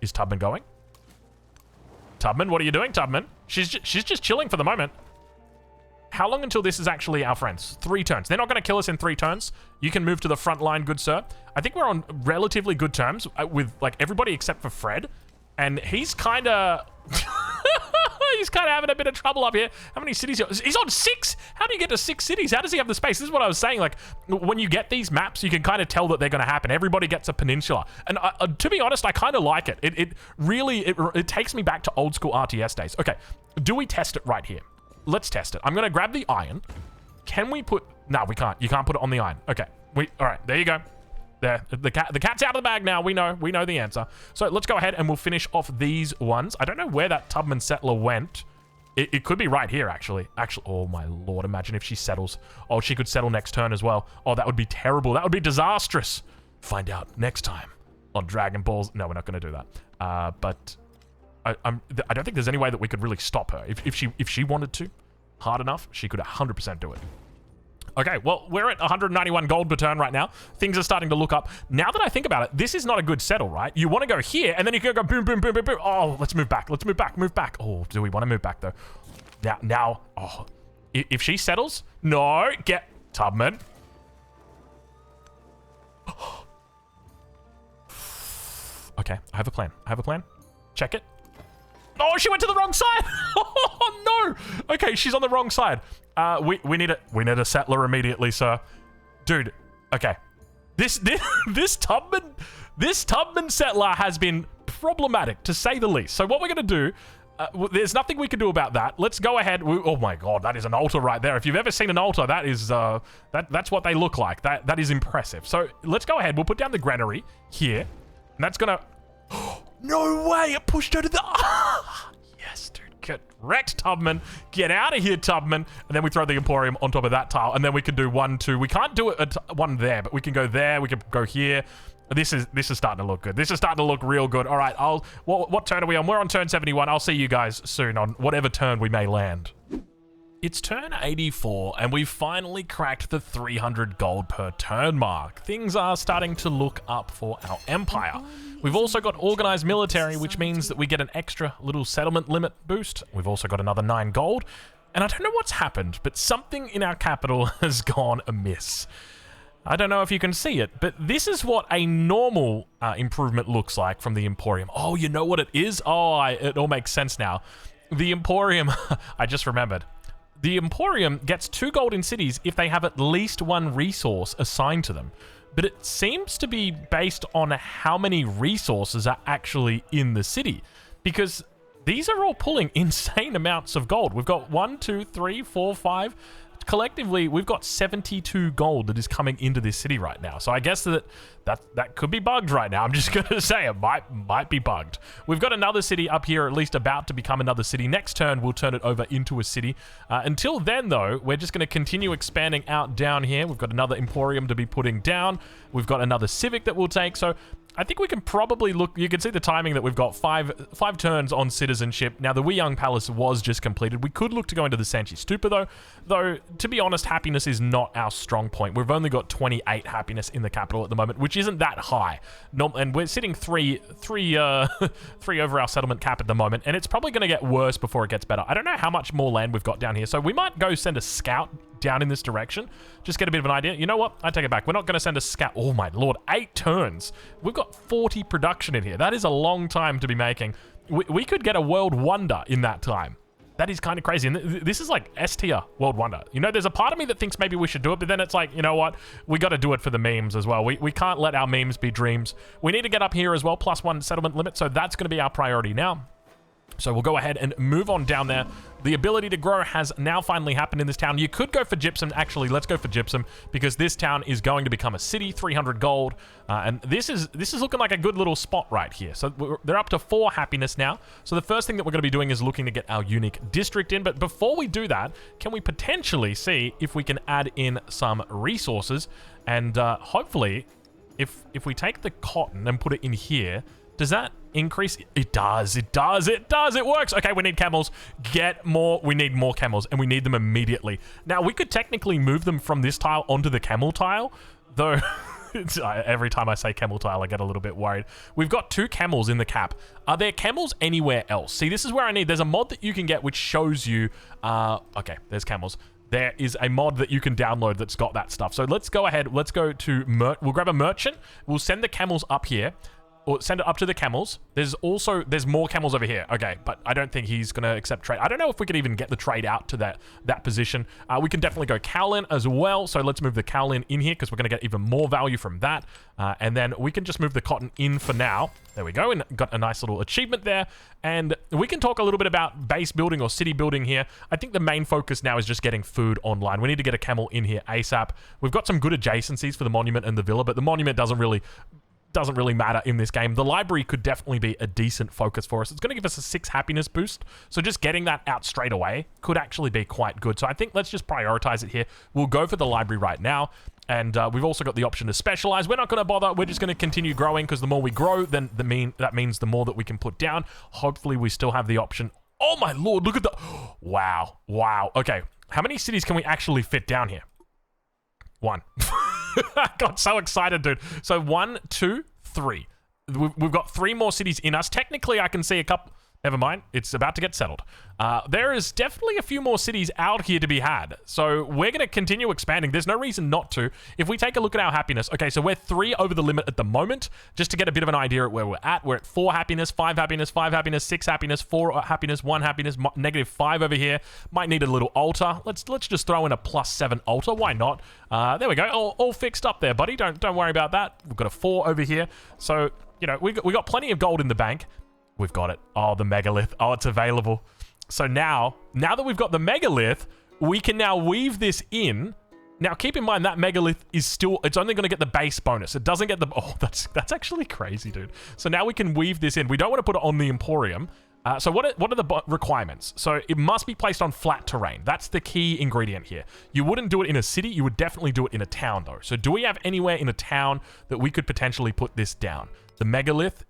Is Tubman going? Tubman, what are you doing, Tubman? She's just chilling for the moment. How long until this is actually our friends? 3 turns. They're not going to kill us in 3 turns. You can move to the front line, good sir. I think we're on relatively good terms with like everybody except for Fred. And he's kind of... he's kind of having a bit of trouble up here. How many cities? He's on 6? How do you get to 6 cities? How does he have the space? This is what I was saying. Like, when you get these maps, you can kind of tell that they're going to happen. Everybody gets a peninsula. And to be honest, I kind of like it. It really takes me back to old school RTS days. Okay, do we test it right here? Let's test it. I'm going to grab the iron. Can we put... No, we can't. You can't put it on the iron. Okay. All right, there you go. There. The cat's out of the bag now. We know the answer. So let's go ahead and we'll finish off these ones. I don't know where that Tubman settler went. It could be right here, actually. Oh, my Lord. Imagine if she settles. Oh, she could settle next turn as well. Oh, that would be terrible. That would be disastrous. Find out next time on Dragon Balls. No, we're not going to do that. But... I don't think there's any way that we could really stop her. If she wanted to, hard enough, she could 100% do it. Okay, well, we're at 191 gold per turn right now. Things are starting to look up. Now that I think about it, this is not a good settle, right? You want to go here, and then you can go boom, boom, boom, boom, boom. Oh, let's move back. Let's move back. Move back. Oh, do we want to move back, though? Now, oh, if she settles, no, get Tubman. Okay, I have a plan. Check it. Oh, she went to the wrong side. Oh, no. Okay, she's on the wrong side. We need a settler immediately, sir. Dude, okay. This Tubman settler has been problematic, to say the least. So what we're going to do, there's nothing we can do about that. Let's go ahead. Oh, my God, that is an altar right there. If you've ever seen an altar, that is, that's what they look like. That is impressive. So let's go ahead. We'll put down the granary here. And that's going to... No way! It pushed her to the... Yes, dude. Get wrecked, Tubman. Get out of here, Tubman. And then we throw the Emporium on top of that tile. And then we can do 1, 2. We can't do it at 1 there, but we can go there. We can go here. This is starting to look good. This is starting to look real good. All right, what turn are we on? We're on turn 71. I'll see you guys soon on whatever turn we may land. It's turn 84, and we've finally cracked the 300 gold per turn mark. Things are starting to look up for our empire. We've also got organized military, which means that we get an extra little settlement limit boost. We've also got another 9 gold. And I don't know what's happened, but something in our capital has gone amiss. I don't know if you can see it, but this is what a normal improvement looks like from the Emporium. Oh, you know what it is? Oh, it all makes sense now. The Emporium, I just remembered. The Emporium gets 2 gold in cities if they have at least 1 resource assigned to them. But it seems to be based on how many resources are actually in the city. Because these are all pulling insane amounts of gold. We've got 1, 2, 3, 4, 5... Collectively, we've got 72 gold that is coming into this city right now. So I guess that could be bugged right now. I'm just going to say it might be bugged. We've got another city up here, at least about to become another city. Next turn, we'll turn it over into a city. Until then, though, we're just going to continue expanding out down here. We've got another Emporium to be putting down. We've got another Civic that we'll take. So I think we can probably look... You can see the timing that we've got 5 turns on citizenship. Now, the Wee Young Palace was just completed. We could look to go into the Sanchi Stupa, though, to be honest, happiness is not our strong point. We've only got 28 happiness in the capital at the moment, which isn't that high. And we're sitting three over our settlement cap at the moment, and it's probably going to get worse before it gets better. I don't know how much more land we've got down here, so we might go send a scout down in this direction. Just get a bit of an idea. You know what? I take it back. We're not going to send a scout. Oh my Lord, 8 turns. We've got 40 production in here. That is a long time to be making. We could get a world wonder in that time. That is kind of crazy. And this is like S tier world wonder. You know, there's a part of me that thinks maybe we should do it, but then it's like, you know what? We got to do it for the memes as well. We can't let our memes be dreams. We need to get up here as well, +1 settlement limit. So that's going to be our priority now. So we'll go ahead and move on down there. The ability to grow has now finally happened in this town. You could go for gypsum. Actually, let's go for gypsum because this town is going to become a city, 300 gold. And this is looking like a good little spot right here. So they're up to 4 happiness now. So the first thing that we're going to be doing is looking to get our unique district in. But before we do that, can we potentially see if we can add in some resources? And hopefully, if we take the cotton and put it in here, does that increase? It does. It does. It does. It works. Okay, we need camels. Get more. We need more camels, and we need them immediately. Now, we could technically move them from this tile onto the camel tile, though every time I say camel tile, I get a little bit worried. We've got 2 camels in the cap. Are there camels anywhere else? See, this is where I need. There's a mod that you can get which shows you... okay, there's camels. There is a mod that you can download that's got that stuff. So let's go ahead. Let's go to... We'll grab a merchant. We'll send the camels up here. Or send it up to the camels. There's more camels over here. Okay, but I don't think he's gonna accept trade. I don't know if we could even get the trade out to that position. We can definitely go cowlin as well. So let's move the cowlin in here because we're gonna get even more value from that. And then we can just move the cotton in for now. There we go, and got a nice little achievement there. And we can talk a little bit about base building or city building here. I think the main focus now is just getting food online. We need to get a camel in here ASAP. We've got some good adjacencies for the monument and the villa, but the monument doesn't really matter in this game. The library could definitely be a decent focus for us. It's going to give us a 6 happiness boost. So just getting that out straight away could actually be quite good. So I think let's just prioritize it here. We'll go for the library right now. And we've also got the option to specialize. We're not going to bother. We're just going to continue growing because the more we grow, then that means the more that we can put down. Hopefully we still have the option. Oh my lord, look at the... Wow. Wow. Okay. How many cities can we actually fit down here? 1. I got so excited, dude. So 1, 2, 3. We've got 3 more cities in us. Technically, I can see a couple... Never mind. It's about to get settled. There is definitely a few more cities out here to be had. So we're going to continue expanding. There's no reason not to. If we take a look at our happiness. Okay, so we're 3 over the limit at the moment. Just to get a bit of an idea at where we're at. We're at 4 happiness, 5 happiness, 5 happiness, 6 happiness, 4 happiness, 1 happiness, -5 over here. Might need a little altar. Let's just throw in a +7 altar. Why not? There we go. All fixed up there, buddy. Don't worry about that. We've got a 4 over here. So, you know, we got plenty of gold in the bank. We've got it. Oh, the megalith. Oh, it's available. So now that we've got the megalith, we can now weave this in. Now, keep in mind that megalith is still... It's only going to get the base bonus. It doesn't get the... Oh, that's actually crazy, dude. So now we can weave this in. We don't want to put it on the Emporium. So what are the requirements? So it must be placed on flat terrain. That's the key ingredient here. You wouldn't do it in a city. You would definitely do it in a town, though. So do we have anywhere in a town that we could potentially put this down? The megalith,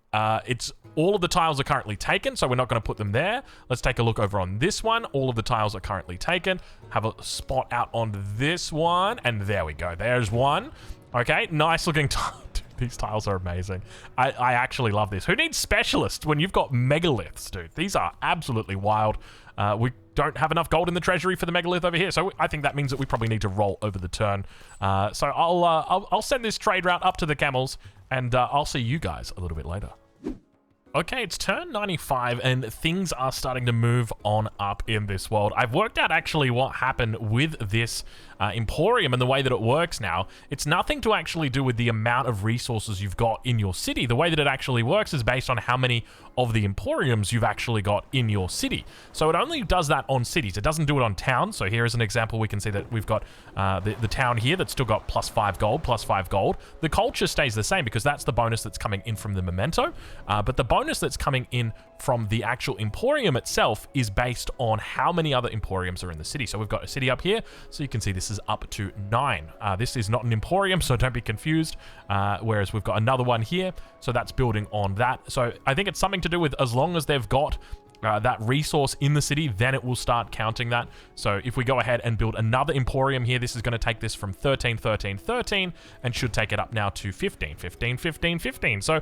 it's... All of the tiles are currently taken, so we're not going to put them there. Let's take a look over on this one. All of the tiles are currently taken. Have a spot out on this one, and there we go. There's one. Okay, nice looking tile. Dude, these tiles are amazing. I actually love this. Who needs specialists when you've got megaliths, dude? These are absolutely wild. We don't have enough gold in the treasury for the megalith over here, so I think that means that we probably need to roll over the turn. So I'll send this trade route up to the camels, and I'll see you guys a little bit later. Okay, it's turn 95 and things are starting to move on up in this world. I've worked out actually what happened with this Emporium and the way that it works now. It's nothing to actually do with the amount of resources you've got in your city. The way that it actually works is based on how many of the Emporiums you've actually got in your city. So it only does that on cities. It doesn't do it on towns. So here is an example. We can see that we've got the town here that's still got +5 gold, +5 gold. The culture stays the same because that's the bonus that's coming in from the Memento. But the bonus that's coming in from the actual Emporium itself is based on how many other Emporiums are in the city. So we've got a city up here. So you can see this is up to 9. This is not an Emporium, so don't be confused. Whereas we've got another one here. So that's building on that. So I think it's something to do with as long as they've got that resource in the city, then it will start counting that. So if we go ahead and build another Emporium here, this is going to take this from 13, 13, 13, and should take it up now to 15, 15, 15, 15. So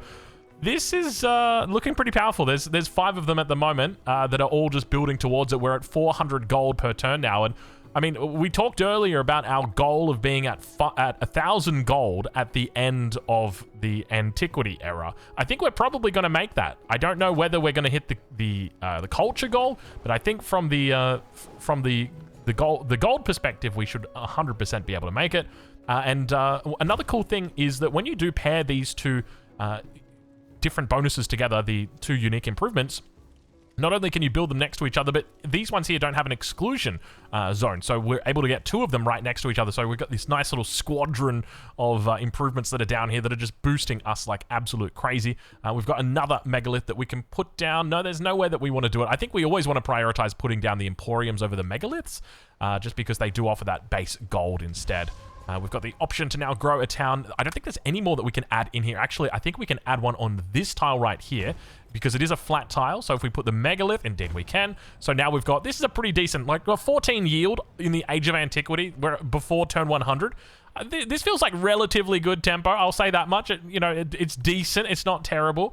this is looking pretty powerful. There's 5 of them at the moment that are all just building towards it. We're at 400 gold per turn now, and I mean, we talked earlier about our goal of being at 1,000 gold at the end of the Antiquity era. I think we're probably going to make that. I don't know whether we're going to hit the culture goal, but I think from the gold perspective, we should 100% be able to make it. And another cool thing is that when you do pair these two different bonuses together, the 2 unique improvements, Not only can you build them next to each other, but these ones here don't have an exclusion zone, so we're able to get 2 of them right next to each other. So we've got this nice little squadron of improvements that are down here that are just boosting us like absolute crazy. We've got another megalith that we can put down. No, there's nowhere that we want to do it. I think we always want to prioritize putting down the emporiums over the megaliths, just because they do offer that base gold instead. We've got the option to now grow a town. I don't think there's any more that we can add in here. Actually, I think we can add one on this tile right here because it is a flat tile. So if we put the megalith, indeed we can. So now we've got, this is a pretty decent, like a 14 yield in the Age of Antiquity, where before turn 100. This feels like relatively good tempo. I'll say that much. It's decent. It's not terrible.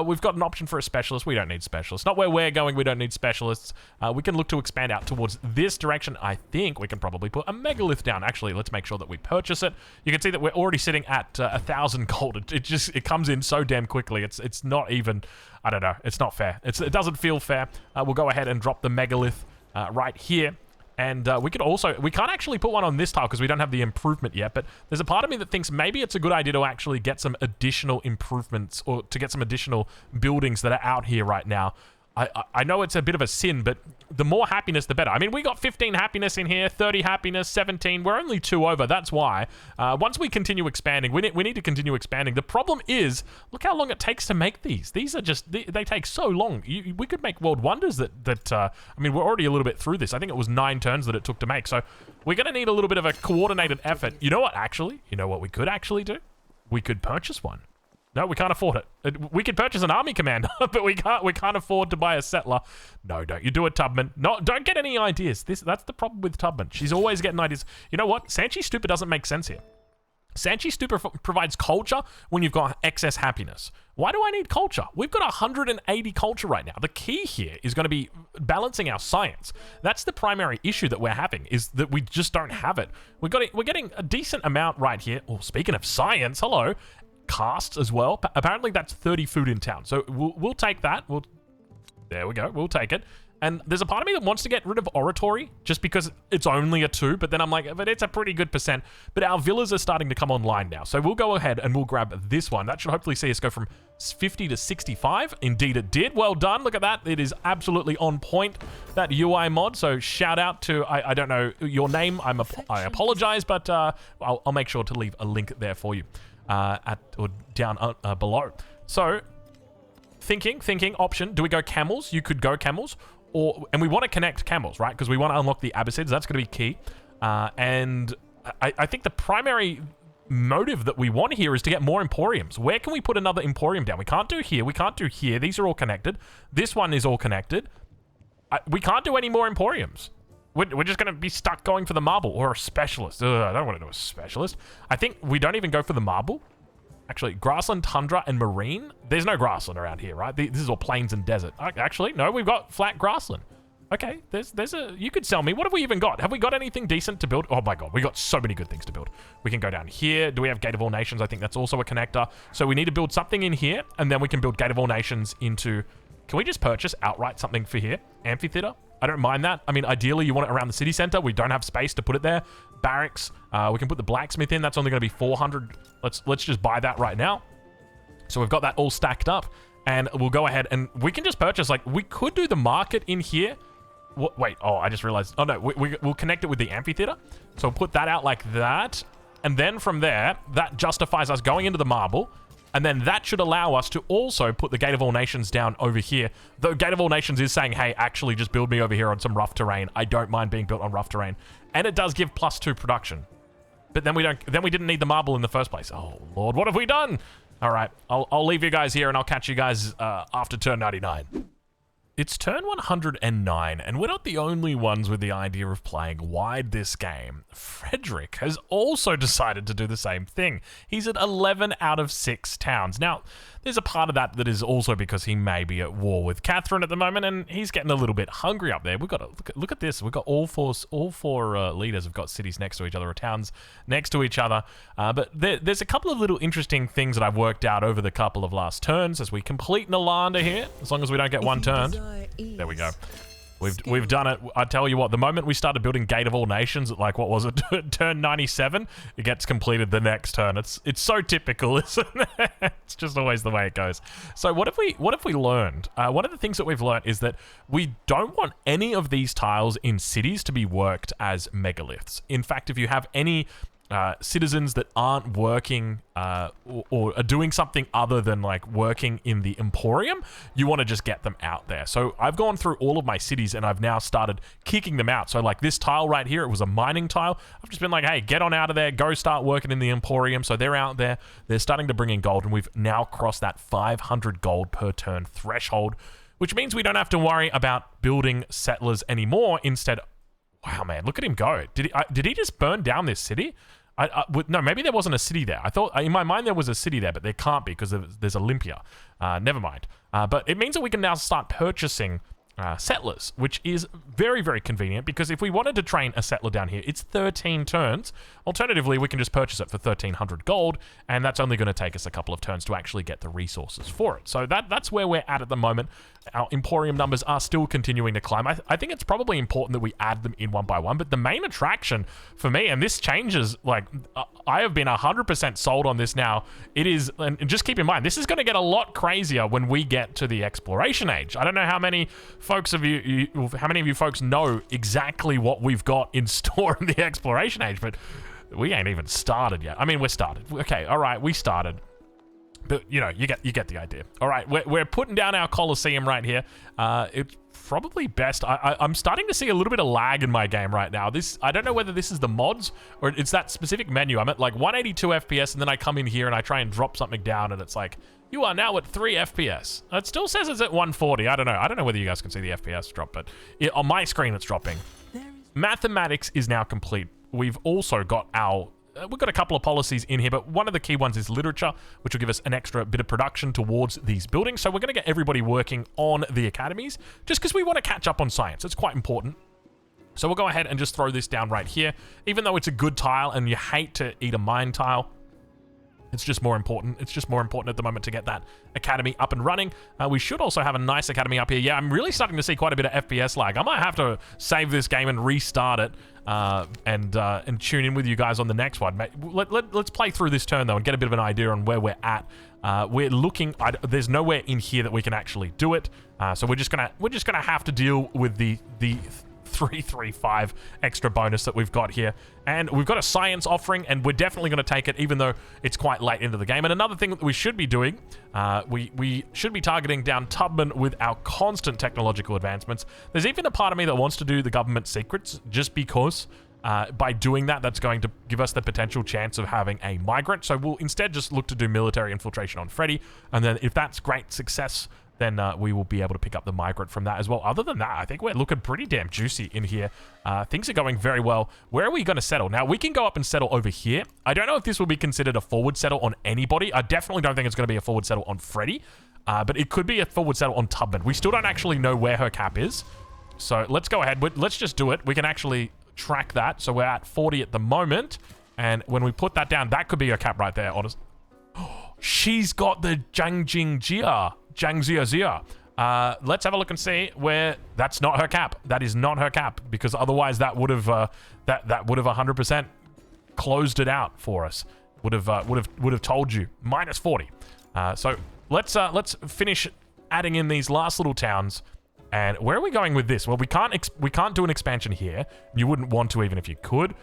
We've got an option for a specialist. We don't need specialists. Not where we're going. We don't need specialists. We can look to expand out towards this direction. I think we can probably put a megalith down. Actually, let's make sure that we purchase it. You can see that we're already sitting at 1,000 gold. It comes in so damn quickly. It's not even, I don't know. It's not fair. It doesn't feel fair. We'll go ahead and drop the megalith right here. And we can't actually put one on this tile because we don't have the improvement yet, but there's a part of me that thinks maybe it's a good idea to actually get some additional improvements or to get some additional buildings that are out here right now. I know it's a bit of a sin, but the more happiness, the better. I mean, we got 15 happiness in here, 30 happiness, 17. We're only 2 over. That's why. Once we continue expanding, we need to continue expanding. The problem is, look how long it takes to make these. These are just, they take so long. We could make world wonders I mean, we're already a little bit through this. I think it was 9 turns that it took to make. So we're going to need a little bit of a coordinated effort. You know what, actually? You know what we could actually do? We could purchase one. No, we can't afford it. We could purchase an army commander, but we can't afford to buy a settler. No, don't you do it, Tubman. No, don't get any ideas. That's the problem with Tubman. She's always getting ideas. You know what? Sanchi Stupa doesn't make sense here. Sanchi Stupa provides culture when you've got excess happiness. Why do I need culture? We've got 180 culture right now. The key here is going to be balancing our science. That's the primary issue that we're having, is that we just don't have it. We're getting a decent amount right here. Oh, speaking of science, hello. Casts as well. Apparently that's 30 food in town. So we'll take that. There we go. We'll take it. And there's a part of me that wants to get rid of oratory just because it's only a 2, but then I'm like, but it's a pretty good percent. But our villas are starting to come online now. So we'll go ahead and we'll grab this one. That should hopefully see us go from 50 to 65. Indeed it did. Well done. Look at that. It is absolutely on point, that UI mod. So shout out to, I don't know your name. I apologize, but I'll make sure to leave a link there for you. Down below. So thinking option, do we go camels? You could go camels, and we want to connect camels, right? Because we want to unlock the Abbasids. That's going to be key. And I think the primary motive that we want here is to get more emporiums. Where can we put another emporium down? We can't do here. We can't do here. These are all connected. This one is all connected. We can't do any more emporiums. We're just going to be stuck going for the marble or a specialist. Ugh, I don't want to do a specialist. I think we don't even go for the marble. Actually, grassland, tundra, and marine. There's no grassland around here, right? This is all plains and desert. Actually, no, we've got flat grassland. Okay, you could sell me. What have we even got? Have we got anything decent to build? Oh my god, we got so many good things to build. We can go down here. Do we have Gate of All Nations? I think that's also a connector. So we need to build something in here, and then we can build Gate of All Nations into... Can we just purchase outright something for here? Amphitheater? I don't mind that. I mean, ideally, you want it around the city center. We don't have space to put it there. Barracks. We can put the blacksmith in. That's only going to be 400. Let's just buy that right now. So we've got that all stacked up. And we'll go ahead and we can just purchase. Like, we could do the market in here. Wait. Oh, I just realized. Oh, no. We'll connect it with the amphitheater. So we'll put that out like that. And then from there, that justifies us going into the marble. And then that should allow us to also put the Gate of All Nations down over here. Though Gate of All Nations is saying, hey, actually just build me over here on some rough terrain. I don't mind being built on rough terrain. And it does give +2 production. But then we didn't need the marble in the first place. Oh, Lord, what have we done? All right, I'll leave you guys here and I'll catch you guys after turn 99. It's turn 109, and we're not the only ones with the idea of playing wide this game. Frederick has also decided to do the same thing. He's at 11 out of 6 towns. Now, there's a part of that is also because he may be at war with Catherine at the moment, and he's getting a little bit hungry up there. We've got to look at this. We've got all four leaders have got cities next to each other, or towns next to each other. But there's a couple of little interesting things that I've worked out over the couple of last turns as we complete Nalanda here, as long as we don't get one turned. There we go. We've done it. I tell you what, the moment we started building Gate of All Nations at, like, what was it, turn 97, it gets completed the next turn. It's so typical, isn't it? It's just always the way it goes. So what have we learned? One of the things that we've learned is that we don't want any of these tiles in cities to be worked as megaliths. In fact, if you have any citizens that aren't working or are doing something other than like working in the Emporium, you want to just get them out there. So I've gone through all of my cities and I've now started kicking them out. So like this tile right here, it was a mining tile. I've just been like, hey, get on out of there, go start working in the Emporium. So they're out there, they're starting to bring in gold, and we've now crossed that 500 gold per turn threshold, which means we don't have to worry about building settlers anymore. Instead, wow, man, look at him go. Did he just burn down this city? No, maybe there wasn't a city there. I thought, in my mind, there was a city there, but there can't be because there's Olympia. Never mind. But it means that we can now start purchasing settlers, which is very, very convenient, because if we wanted to train a settler down here, it's 13 turns. Alternatively, we can just purchase it for 1,300 gold, and that's only going to take us a couple of turns to actually get the resources for it. So that's where we're at the moment. Our Emporium numbers are still continuing to climb. I think it's probably important that we add them in one by one, but the main attraction for me, and this changes, like, I have been 100% sold on this now. It is, and just keep in mind, this is going to get a lot crazier when we get to the exploration age. I don't know how many of you folks know exactly what we've got in store in the exploration age, but we ain't even started yet. I mean, we're started. Okay, all right, we started. But, you know, you get the idea. All right, we're putting down our Colosseum right here. It's probably best. I'm starting to see a little bit of lag in my game right now. I don't know whether this is the mods or it's that specific menu. I'm at like 182 FPS, and then I come in here and I try and drop something down, and it's like, you are now at 3 FPS. It still says it's at 140. I don't know. I don't know whether you guys can see the FPS drop, but on my screen it's dropping. Mathematics is now complete. We've also got we've got a couple of policies in here, but one of the key ones is literature, which will give us an extra bit of production towards these buildings. So we're going to get everybody working on the academies, just because we want to catch up on science. It's quite important. So we'll go ahead and just throw this down right here. Even though it's a good tile and you hate to eat a mine tile, it's just more important. It's just more important at the moment to get that academy up and running. We should also have a nice academy up here. Yeah, I'm really starting to see quite a bit of FPS lag. I might have to save this game and restart it and tune in with you guys on the next one. Let's play through this turn, though, and get a bit of an idea on where we're at. We're looking. There's nowhere in here that we can actually do it. So we're just gonna have to deal with the 335 extra bonus that we've got here, and we've got a science offering, and we're definitely going to take it, even though it's quite late into the game. And another thing that we should be doing, we should be targeting down Tubman with our constant technological advancements. There's even a part of me that wants to do the government secrets, just because by doing that, that's going to give us the potential chance of having a migrant. So we'll instead just look to do military infiltration on Freddy, and then if that's great success, then we will be able to pick up the migrant from that as well. Other than that, I think we're looking pretty damn juicy in here. Things are going very well. Where are we going to settle? Now, we can go up and settle over here. I don't know if this will be considered a forward settle on anybody. I definitely don't think it's going to be a forward settle on Freddy, but it could be a forward settle on Tubman. We still don't actually know where her cap is, so let's go ahead. Let's just do it. We can actually track that. So we're at 40 at the moment, and when we put that down, that could be her cap right there, honestly. She's got the Jiangxia. Let's have a look and see where that's not her cap. That is not her cap, because otherwise that would have that would have 100% closed it out for us. Would have told you minus 40. So let's finish adding in these last little towns. And where are we going with this? Well, we can't do an expansion here. You wouldn't want to, even if you could.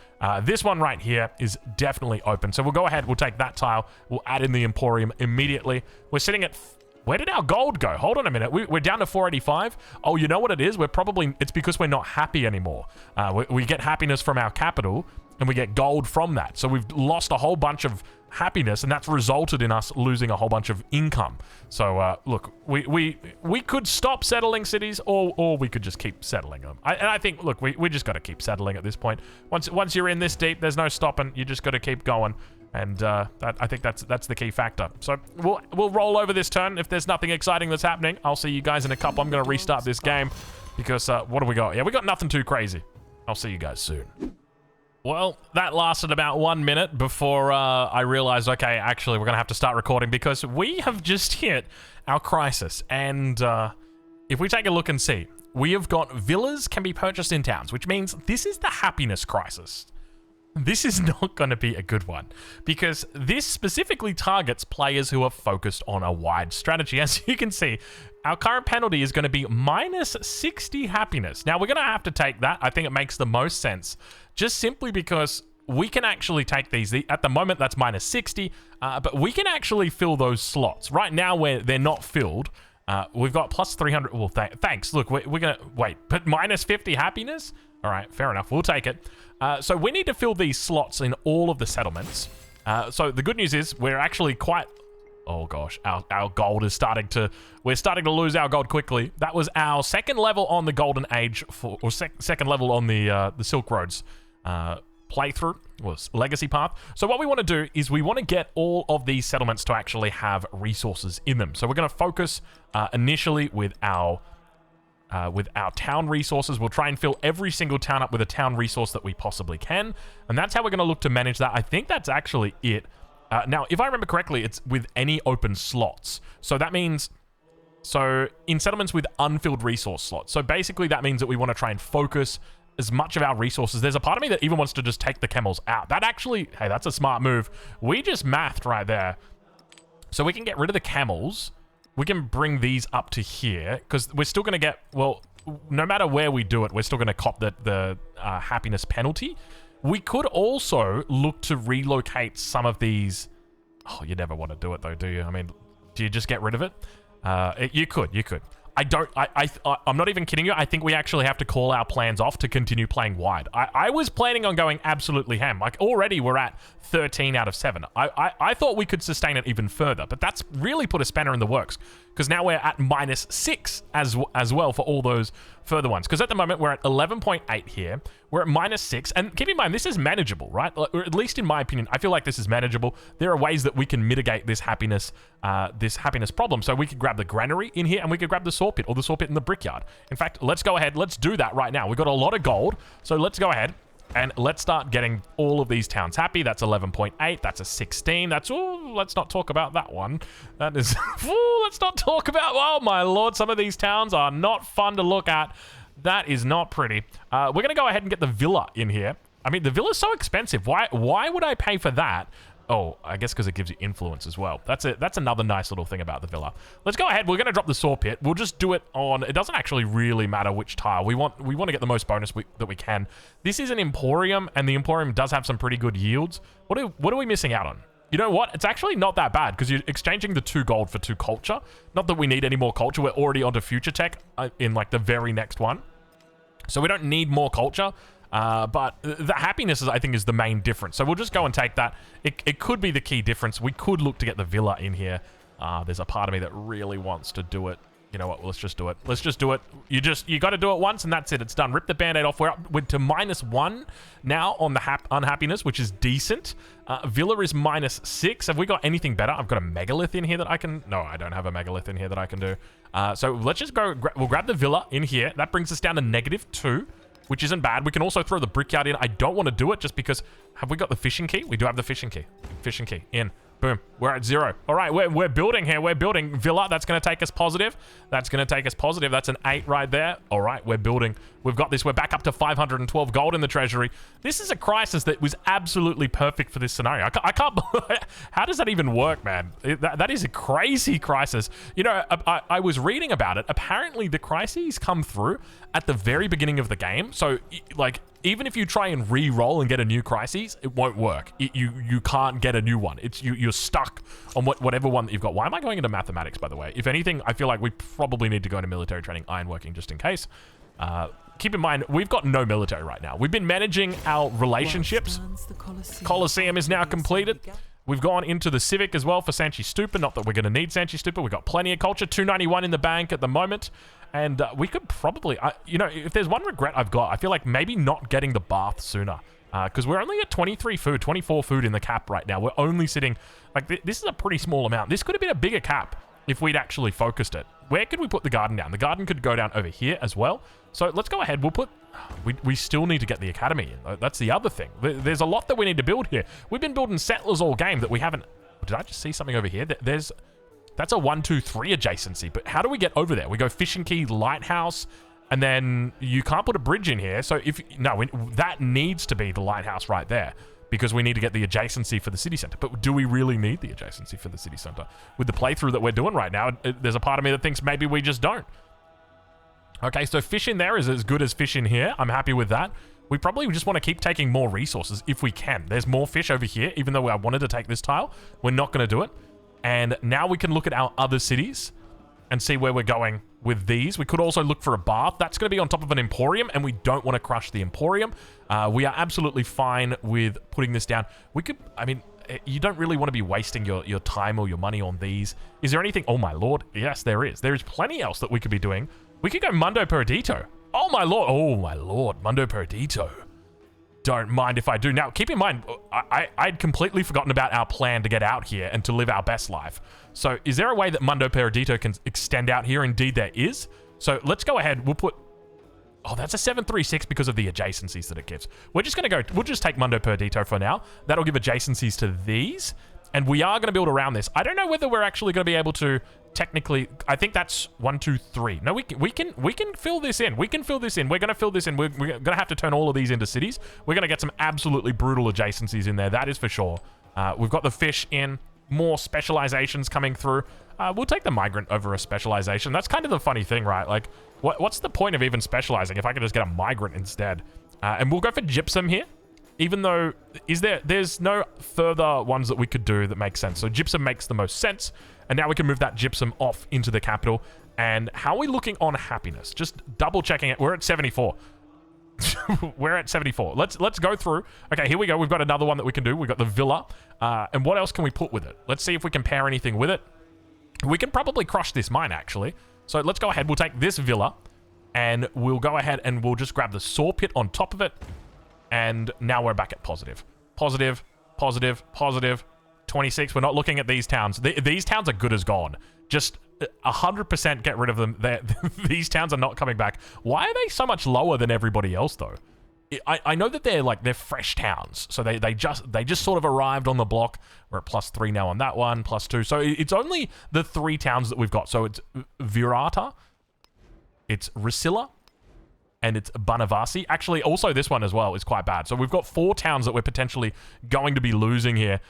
This one right here is definitely open. So we'll go ahead. We'll take that tile. We'll add in the Emporium immediately. We're sitting at... Where did our gold go? Hold on a minute. We're down to 485. Oh, you know what it is? It's because we're not happy anymore. We get happiness from our capital, and we get gold from that. So we've lost a whole bunch of happiness, and that's resulted in us losing a whole bunch of income. So look, we could stop settling cities, or we could just keep settling them. And I think, look, we just got to keep settling at this point. Once you're in this deep, there's no stopping. You just got to keep going. And I think that's the key factor. So we'll roll over this turn. If there's nothing exciting that's happening, I'll see you guys in a couple. I'm going to restart this game because what do we got? Yeah, we got nothing too crazy. I'll see you guys soon. Well, that lasted about 1 minute before I realized, okay, actually, we're going to have to start recording because we have just hit our crisis. And if we take a look and see, we have got villas can be purchased in towns, which means this is the happiness crisis. This is not going to be a good one because this specifically targets players who are focused on a wide strategy. As you can see, our current penalty is going to be minus 60 happiness. Now, we're going to have to take that. I think it makes the most sense just simply because we can actually take these. At the moment, that's minus 60, but we can actually fill those slots. Right now, where they're not filled, we've got plus 300. Well, thanks. Look, we're going to... Wait, but minus 50 happiness? All right, fair enough. We'll take it. So we need to fill these slots in all of the settlements. So the good news is we're actually quite... Oh gosh, our gold is starting to... We're starting to lose our gold quickly. That was our second level on the Golden Age, or second level on the Silk Roads playthrough, was Legacy Path. So what we want to do is we want to get all of these settlements to actually have resources in them. So we're going to focus initially with our town resources. We'll try and fill every single town up with a town resource that we possibly can. And that's how we're going to look to manage that. I think that's actually it. Now, if I remember correctly, it's with any open slots. So that means... So in settlements with unfilled resource slots. So basically that means that we want to try and focus as much of our resources. There's a part of me that even wants to just take the camels out. That actually... Hey, that's a smart move. We just mathed right there. So we can get rid of the camels... We can bring these up to here, because we're still going to get, well, no matter where we do it, we're still going to cop the happiness penalty. We could also look to relocate some of these. Oh, you never want to do it, though, do you? I mean, do you just get rid of it? You could. I'm not even kidding you. I think we actually have to call our plans off to continue playing wide. I was planning on going absolutely ham. Like, already we're at 13 out of 7. I thought we could sustain it even further, but that's really put a spanner in the works because now we're at minus 6 as well for all those further ones. Because at the moment, we're at 11.8 here. We're at minus 6. And keep in mind, this is manageable, right? Or at least in my opinion, I feel like this is manageable. There are ways that we can mitigate this happiness problem. So we could grab the granary in here and we could grab the saw pit or the saw pit in the brickyard. In fact, let's go ahead. Let's do that right now. We've got a lot of gold. So let's go ahead and let's start getting all of these towns happy. That's 11.8. That's a 16. That's... Oh, let's not talk about that one. That is... Oh, let's not talk about... Oh, my lord. Some of these towns are not fun to look at. That is not pretty. We're going to go ahead and get the villa in here. I mean, the villa's so expensive. Why would I pay for that? Oh, I guess because it gives you influence as well. That's another nice little thing about the villa. Let's go ahead. We're going to drop the saw pit. We'll just do it on... It doesn't actually really matter which tile. We want to get the most bonus that we can. This is an emporium, and the emporium does have some pretty good yields. What are we missing out on? You know what? It's actually not that bad because you're exchanging the 2 gold for 2 culture. Not that we need any more culture. We're already onto future tech in like the very next one. So we don't need more culture. But the happiness, I think, is the main difference. So we'll just go and take that. It could be the key difference. We could look to get the villa in here. There's a part of me that really wants to do it. You know what? Let's just do it. Let's just do it. You got to do it once, and that's it. It's done. Rip the band-aid off. We're to minus 1 now on the unhappiness, which is decent. Villa is minus 6. Have we got anything better? I've got a megalith in here that I can... No, I don't have a megalith in here that I can do. So let's just go... We'll grab the villa in here. That brings us down to -2. Which isn't bad. We can also throw the brickyard in. I don't want to do it just because... Have we got the fishing key? We do have the fishing key. Fishing key. In. Boom. We're at 0. All right, we're building here. We're building. Villa, that's going to take us positive. That's going to take us positive. That's an 8 right there. All right, we're building. We've got this. We're back up to 512 gold in the treasury. This is a crisis that was absolutely perfect for this scenario. I can't... How does that even work, man? That is a crazy crisis. You know, I was reading about it. Apparently, the crises come through at the very beginning of the game. So, like... Even if you try and re-roll and get a new crisis, it won't work. You can't get a new one. You're stuck on whatever one that you've got. Why am I going into mathematics, by the way? If anything, I feel like we probably need to go into military training, ironworking, just in case. Keep in mind, we've got no military right now. We've been managing our relationships. Colosseum is now completed. We've gone into the Civic as well for Sanchi Stupa. Not that we're going to need Sanchi Stupa. We've got plenty of culture. 291 in the bank at the moment. And we could probably... you know, if there's one regret I've got, I feel like maybe not getting the bath sooner. Because we're only at 24 food in the cap right now. We're only sitting... Like, this is a pretty small amount. This could have been a bigger cap if we'd actually focused it. Where could we put the garden down? The garden could go down over here as well. So let's go ahead. We'll put... We still need to get the academy in. That's the other thing. There's a lot that we need to build here. We've been building settlers all game that we haven't... Did I just see something over here? That's a 1, 2, 3 adjacency. But how do we get over there? We go fishing key, lighthouse, And then you can't put a bridge in here. So that needs to be the lighthouse right there, because we need to get the adjacency for the city center. But do we really need the adjacency for the city center? With the playthrough that we're doing right now, there's a part of me that thinks maybe we just don't. Okay, so fish in there is as good as fish in here. I'm happy with that. We probably just want to keep taking more resources if we can. There's more fish over here, even though I wanted to take this tile. We're not going to do it. And now we can look at our other cities and see where we're going with these. We could also look for a bath. That's going to be on top of an emporium, and we don't want to crush the emporium. We are absolutely fine with putting this down. We could, I mean, you don't really want to be wasting your time or your money on these. Is there anything? Oh my lord. Yes, there is. There is plenty else that we could be doing. We could go Mundo Perdido. Oh my lord. Oh my lord. Mundo Perdido. Don't mind if I do. Now, keep in mind, I'd completely forgotten about our plan to get out here and to live our best life. So is there a way that Mundo Perdido can extend out here? Indeed, there is. So let's go ahead. We'll put... Oh, that's a 736 because of the adjacencies that it gives. We're just going to go... We'll just take Mundo Perdido for now. That'll give adjacencies to these. And we are going to build around this. I don't know whether we're actually going to be able to technically... I think that's 1, 2, 3. No, we can fill this in. We can fill this in. We're going to fill this in. We're going to have to turn all of these into cities. We're going to get some absolutely brutal adjacencies in there. That is for sure. We've got the fish in. More specializations coming through. We'll take the migrant over a specialization. That's kind of the funny thing, right? Like, what's the point of even specializing if I can just get a migrant instead? And we'll go for gypsum here. Even though, there's no further ones that we could do that make sense. So gypsum makes the most sense. And now we can move that gypsum off into the capital. And how are we looking on happiness? Just double checking it. We're at 74. We're at 74. Let's go through. Okay, here we go. We've got another one that we can do. We've got the villa. And what else can we put with it? Let's see if we can pair anything with it. We can probably crush this mine, actually. So let's go ahead. We'll take this villa. And we'll go ahead and we'll just grab the saw pit on top of it. And now we're back at positive. Positive, positive, positive. 26. We're not looking at these towns. These towns are good as gone. Just 100% get rid of them. These towns are not coming back. Why are they so much lower than everybody else, though? I know that they're fresh towns, so they just sort of arrived on the block. We're at +3 now on that one, +2. So it's only the 3 towns that we've got. So it's Virata, it's Risilla, and it's Banavasi. Actually, also this one as well is quite bad. So we've got 4 towns that we're potentially going to be losing here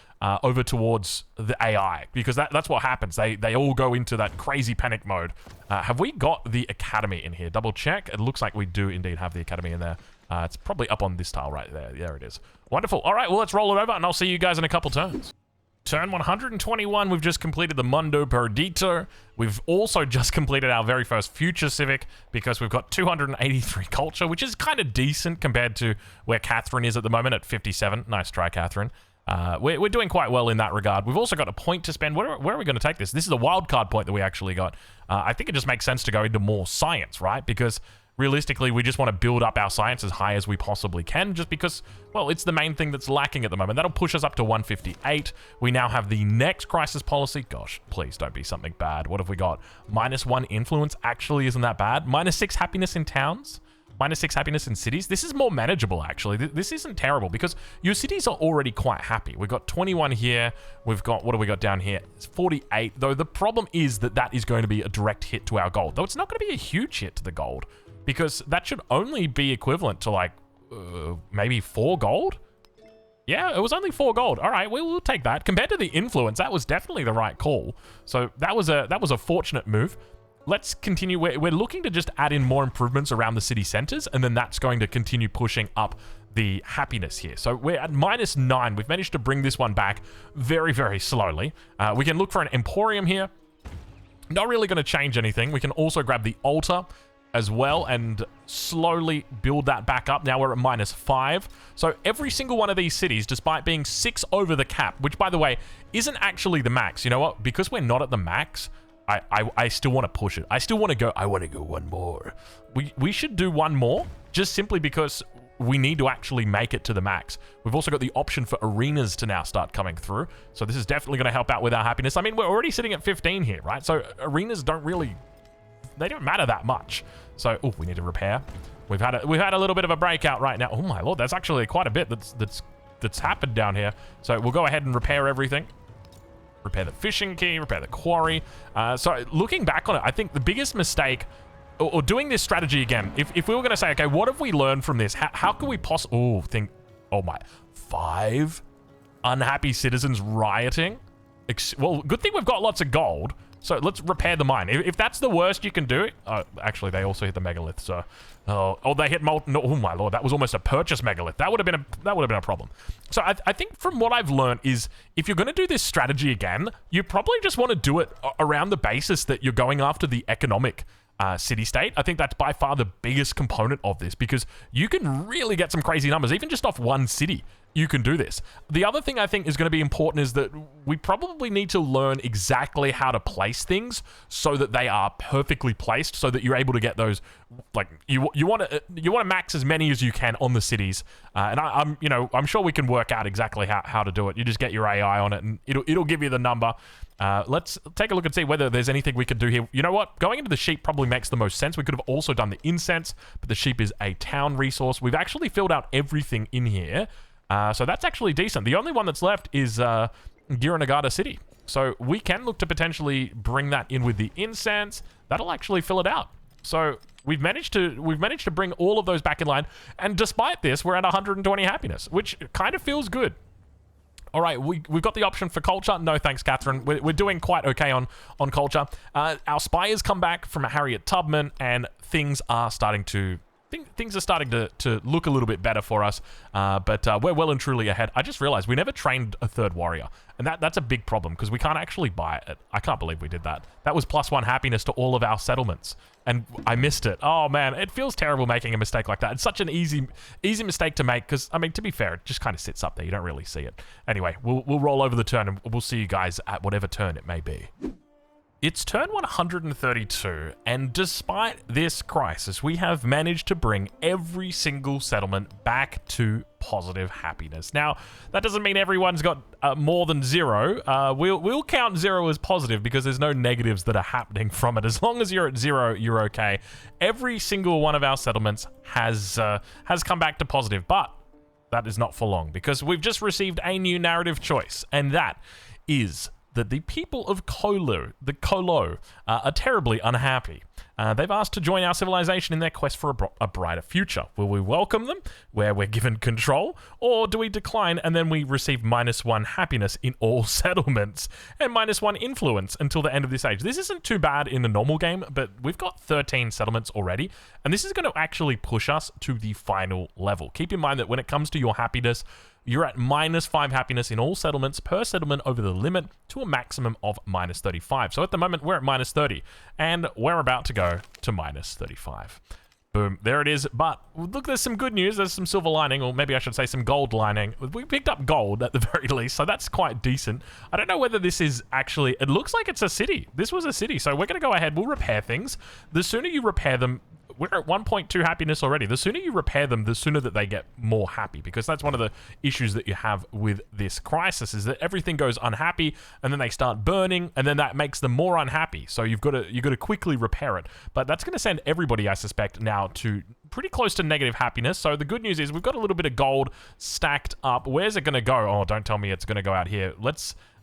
over towards the AI, because that's what happens. They all go into that crazy panic mode. Have we got the academy in here? Double check. It looks like we do indeed have the academy in there. It's probably up on this tile right there. There it is. Wonderful. All right, well, let's roll it over, and I'll see you guys in a couple turns. Turn 121, we've just completed the Mundo Perdido. We've also just completed our very first Future Civic, because we've got 283 culture, which is kind of decent compared to where Catherine is at the moment at 57. Nice try, Catherine. We're doing quite well in that regard. We've also got a point to spend. Where are we going to take this? This is a wildcard point that we actually got. I think it just makes sense to go into more science, right? Because realistically, we just want to build up our science as high as we possibly can, just because, well, it's the main thing that's lacking at the moment. That'll push us up to 158. We now have the next crisis policy. Gosh, please don't be something bad. What have we got? -1 influence actually isn't that bad. -6 happiness in towns. -6 happiness in cities. This is more manageable, actually. This isn't terrible, because your cities are already quite happy. We've got 21 here. We've got, what do we got down here? It's 48, though the problem is that is going to be a direct hit to our gold, though it's not going to be a huge hit to the gold, because that should only be equivalent to, like, maybe 4 gold? Yeah, it was only 4 gold. All right, we'll take that. Compared to the influence, that was definitely the right call. So that was a fortunate move. Let's continue. We're looking to just add in more improvements around the city centers, and then that's going to continue pushing up the happiness here. So we're at -9. We've managed to bring this one back very, very slowly. We can look for an emporium here. Not really going to change anything. We can also grab the altar as well and slowly build that back up. Now we're at -5. So every single one of these cities, despite being 6 over the cap, which, by the way, isn't actually the max. You know what? Because we're not at the max, I still want to push it. I still want to go. I want to go one more. We should do one more, just simply because we need to actually make it to the max. We've also got the option for arenas to now start coming through. So this is definitely going to help out with our happiness. I mean, we're already sitting at 15 here, right? So arenas don't really... They don't matter that much. So, oh, we need to repair. We've had a little bit of a breakout right now. Oh my lord, that's actually quite a bit that's happened down here. So we'll go ahead and repair everything. Repair the fishing key, repair the quarry. So looking back on it, I think the biggest mistake or doing this strategy again, if we were going to say, okay, what have we learned from this? How can we possibly, oh my, 5 unhappy citizens rioting? Well, good thing we've got lots of gold. So let's repair the mine. If that's the worst you can do, actually they also hit the megalith. So, they hit molten. Oh my lord, that was almost a purchase megalith. That would have been a problem. So I think from what I've learned is if you're going to do this strategy again, you probably just want to do it around the basis that you're going after the economic city-state. I think that's by far the biggest component of this because you can really get some crazy numbers, even just off one city. You can do this. The other thing I think is going to be important is that we probably need to learn exactly how to place things so that they are perfectly placed, so that you're able to get those. Like you want to max as many as you can on the cities, and I'm sure we can work out exactly how to do it. You just get your AI on it, and it'll give you the number. Let's take a look and see whether there's anything we can do here. You know what? Going into the sheep probably makes the most sense. We could have also done the incense, but the sheep is a town resource. We've actually filled out everything in here. So that's actually decent. The only one that's left is Giranagata City. So we can look to potentially bring that in with the incense. That'll actually fill it out. So we've managed to bring all of those back in line. And despite this, we're at 120 happiness, which kind of feels good. All right, we've got the option for culture. No, thanks, Catherine. We're doing quite okay on culture. Our spires come back from Harriet Tubman, and things are starting to look a little bit better for us, but we're well and truly ahead. I just realized we never trained a third warrior, and that's a big problem because we can't actually buy it. I can't believe we did that. That was +1 happiness to all of our settlements, and I missed it. Oh man, it feels terrible making a mistake like that. It's such an easy mistake to make because, I mean, to be fair, it just kind of sits up there. You don't really see it. Anyway, we'll roll over the turn, and we'll see you guys at whatever turn it may be. It's turn 132, and despite this crisis, we have managed to bring every single settlement back to positive happiness. Now, that doesn't mean everyone's got more than 0. We'll count 0 as positive because there's no negatives that are happening from it. As long as you're at 0, you're okay. Every single one of our settlements has come back to positive, but that is not for long because we've just received a new narrative choice, and that is that the people of Kolo are terribly unhappy. They've asked to join our civilization in their quest for a brighter future. Will we welcome them, where we're given control, or do we decline and then we receive -1 happiness in all settlements and -1 influence until the end of this age? This isn't too bad in the normal game, but we've got 13 settlements already, and this is going to actually push us to the final level. Keep in mind that when it comes to your happiness, you're at -5 happiness in all settlements per settlement over the limit to a maximum of -35. So at the moment, we're at -30, and we're about to go to -35. Boom, there it is. But look, there's some good news. There's some silver lining, or maybe I should say some gold lining. We picked up gold at the very least, so that's quite decent. I don't know whether this is actually... It looks like it's a city. This was a city, so we're going to go ahead. We'll repair things. The sooner you repair them... We're at 1.2 happiness already. The sooner you repair them, the sooner that they get more happy, because that's one of the issues that you have with this crisis, is that everything goes unhappy and then they start burning, and then that makes them more unhappy. So you've got to quickly repair it. But that's going to send everybody, I suspect, now to pretty close to negative happiness. So the good news is we've got a little bit of gold stacked up. Where's it going to go? Oh, don't tell me it's going to go out here.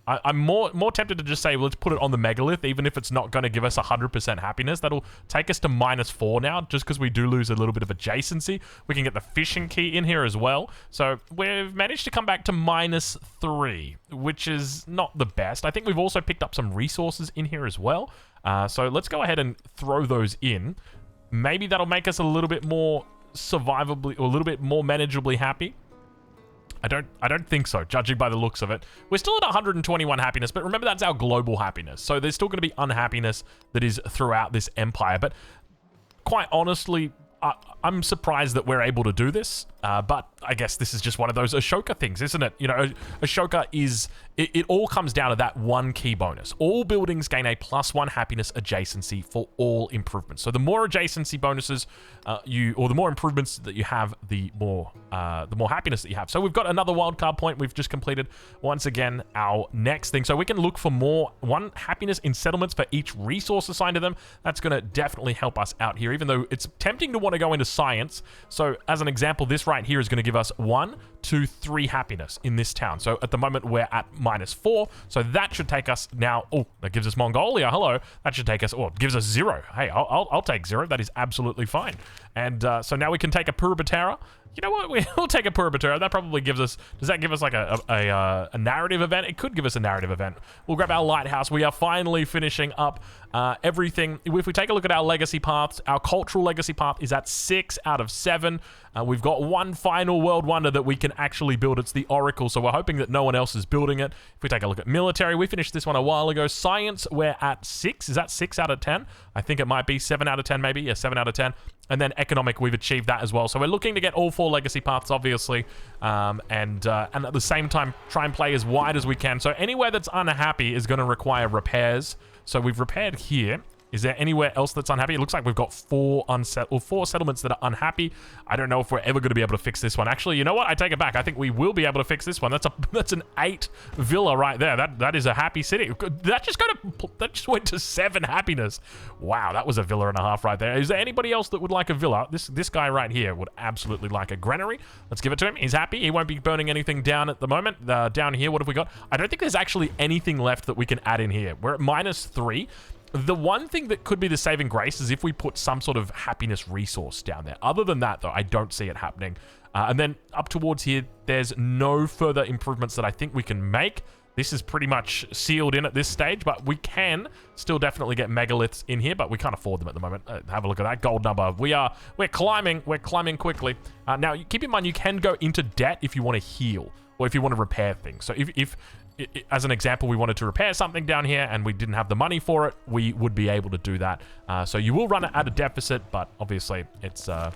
I'm more tempted to just say, well, let's put it on the megalith, even if it's not going to give us 100% happiness. That'll take us to -4 now, just because we do lose a little bit of adjacency. We can get the fishing key in here as well. So we've managed to come back to -3, which is not the best. I think we've also picked up some resources in here as well. So let's go ahead and throw those in. Maybe that'll make us a little bit more survivably, or a little bit more manageably happy. I don't think so, judging by the looks of it. We're still at 121 happiness, but remember, that's our global happiness. So there's still going to be unhappiness that is throughout this empire. But quite honestly, I'm surprised that we're able to do this, but I guess this is just one of those Ashoka things, isn't it? You know, Ashoka is... It all comes down to that one key bonus. All buildings gain a +1 happiness adjacency for all improvements. So the more adjacency bonuses or the more improvements that you have, the more happiness that you have. So we've got another wildcard point we've just completed. Once again, our next thing. So we can look for one happiness in settlements for each resource assigned to them. That's going to definitely help us out here, even though it's tempting to want want to go into science. So as an example, this right here is going to give us 1, 2, 3 happiness in this town. So at the moment we're at -4. So that should take us now. Oh, that gives us Mongolia. Hello. That should take us. Oh, it gives us 0. Hey, I'll take 0. That is absolutely fine. And so now we can take a Purbatera. You know what? We'll take a Purbatera. That probably gives us... Does that give us like a narrative event? It could give us a narrative event. We'll grab our lighthouse. We are finally finishing up everything. If we take a look at our legacy paths, our cultural legacy path is at 6 out of 7. We've got one final world wonder that we can actually build. It's the Oracle. So we're hoping that no one else is building it. If we take a look at military, we finished this one a while ago. Science, we're at 6. Is that 6 out of 10? I think it might be 7 out of 10 maybe. Yeah, 7 out of 10. And then economic, we've achieved that as well. So we're looking to get all 4 legacy paths, obviously, and at the same time, try and play as wide as we can. So anywhere that's unhappy is going to require repairs. So we've repaired here. Is there anywhere else that's unhappy? It looks like we've got 4 settlements that are unhappy. I don't know if we're ever going to be able to fix this one. Actually, you know what? I take it back. I think we will be able to fix this one. That's an 8 villa right there. That is a happy city. That just went to 7 happiness. Wow, that was a villa and a half right there. Is there anybody else that would like a villa? This guy right here would absolutely like a granary. Let's give it to him. He's happy. He won't be burning anything down at the moment. Down here, what have we got? I don't think there's actually anything left that we can add in here. We're at -3. The one thing that could be the saving grace is if we put some sort of happiness resource down there. Other than that, though, I don't see it happening. And then up towards here, there's no further improvements that I think we can make. This is pretty much sealed in at this stage, but we can still definitely get megaliths in here, but we can't afford them at the moment. Have a look at that gold number. We're climbing quickly. Now, keep in mind, you can go into debt if you want to heal or if you want to repair things. So if as an example, we wanted to repair something down here and we didn't have the money for it, we would be able to do that. So you will run it at a deficit, but obviously it's... oh,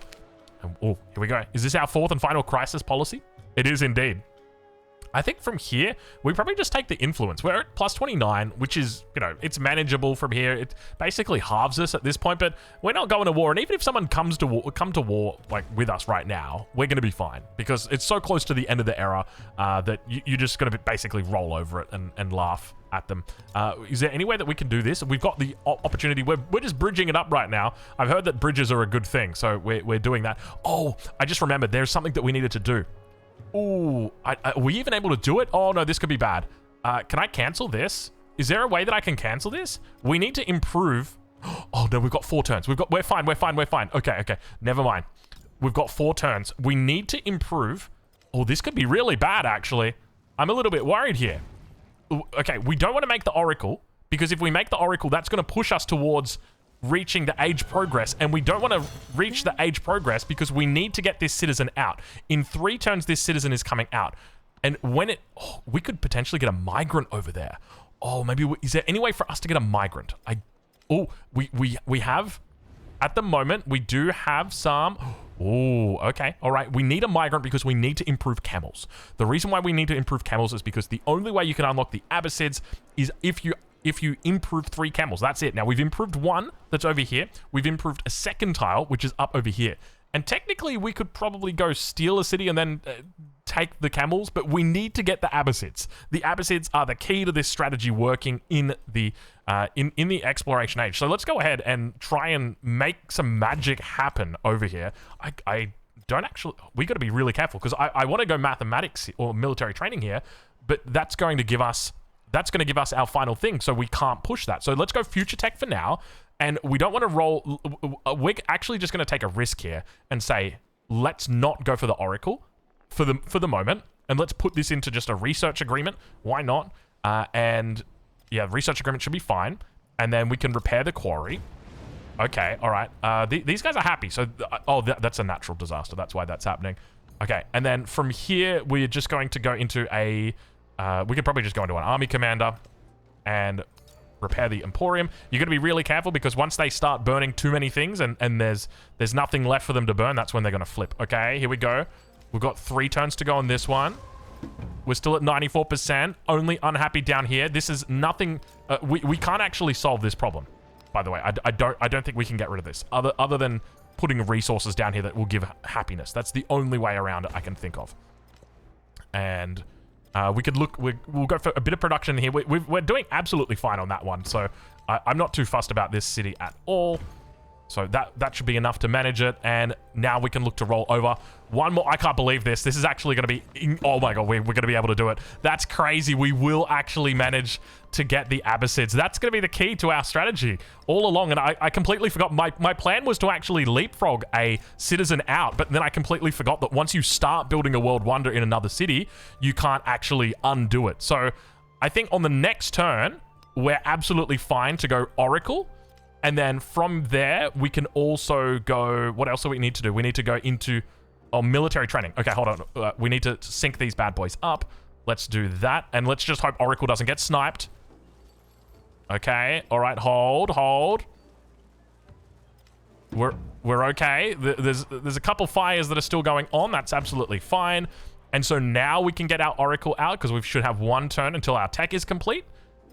here we go. Is this our 4th and final crisis policy? It is indeed. I think from here, we probably just take the influence. We're at +29, which is, you know, it's manageable from here. It basically halves us at this point, but we're not going to war. And even if someone come to war like with us right now, we're going to be fine because it's so close to the end of the era that you're just going to basically roll over it and laugh at them. Is there any way that we can do this? We've got the opportunity. We're just bridging it up right now. I've heard that bridges are a good thing, so we're doing that. Oh, I just remembered there's something that we needed to do. Ooh, are we even able to do it? Oh, no, this could be bad. Can I cancel this? Is there a way that I can cancel this? We need to improve. Oh, no, we've got 4 turns. We're fine. Okay, never mind. We've got 4 turns. We need to improve. Oh, this could be really bad, actually. I'm a little bit worried here. Okay, we don't want to make the Oracle, because if we make the Oracle, that's going to push us towards reaching the age progress, and we don't want to reach the age progress because we need to get this citizen out. In 3 turns, this citizen is coming out. And when it... Oh, we could potentially get a migrant over there. Oh, maybe... Is there any way for us to get a migrant? Oh, we have... At the moment, we do have some... Oh, okay. All right. We need a migrant because we need to improve camels. The reason why we need to improve camels is because the only way you can unlock the Abbasids is if you improve 3 camels. That's it. Now, we've improved 1 that's over here. We've improved a second tile, which is up over here. And technically, we could probably go steal a city and then take the camels, but we need to get the Abbasids. The Abbasids are the key to this strategy working in the exploration age. So let's go ahead and try and make some magic happen over here. I don't actually... We got to be really careful because I want to go mathematics or military training here, but that's going to give us... That's going to give us our final thing, so we can't push that. So let's go future tech for now, and we don't want to roll... We're actually just going to take a risk here and say, let's not go for the Oracle for the moment, and let's put this into just a research agreement. Why not? And yeah, research agreement should be fine, and then we can repair the quarry. Okay, all right. These guys are happy, so... that's a natural disaster. That's why that's happening. Okay, and then from here, we're just going to go into a... we could probably just go into an army commander and repair the Emporium. You're going to be really careful because once they start burning too many things and there's nothing left for them to burn, that's when they're going to flip. Okay, here we go. We've got 3 turns to go on this one. We're still at 94%. Only unhappy down here. This is nothing... we can't actually solve this problem, by the way. I don't think we can get rid of this other than putting resources down here that will give happiness. That's the only way around it I can think of. And... we could look... We'll go for a bit of production here. We're doing absolutely fine on that one, so I'm not too fussed about this city at all. So that should be enough to manage it. And now we can look to roll over. One more. I can't believe this. This is actually going to be... oh my god, we're going to be able to do it. That's crazy. We will actually manage to get the Abbasids. That's going to be the key to our strategy all along. And I completely forgot. My plan was to actually leapfrog a citizen out, but then I completely forgot that once you start building a world wonder in another city, you can't actually undo it. So I think on the next turn, we're absolutely fine to go Oracle. And then from there, we can also go... what else do we need to do? We need to go into... oh, military training. Okay, hold on. We need to sync these bad boys up. Let's do that. And let's just hope Oracle doesn't get sniped. Okay. All right, hold. We're okay. There's a couple fires that are still going on. That's absolutely fine. And so now we can get our Oracle out because we should have one turn until our tech is complete.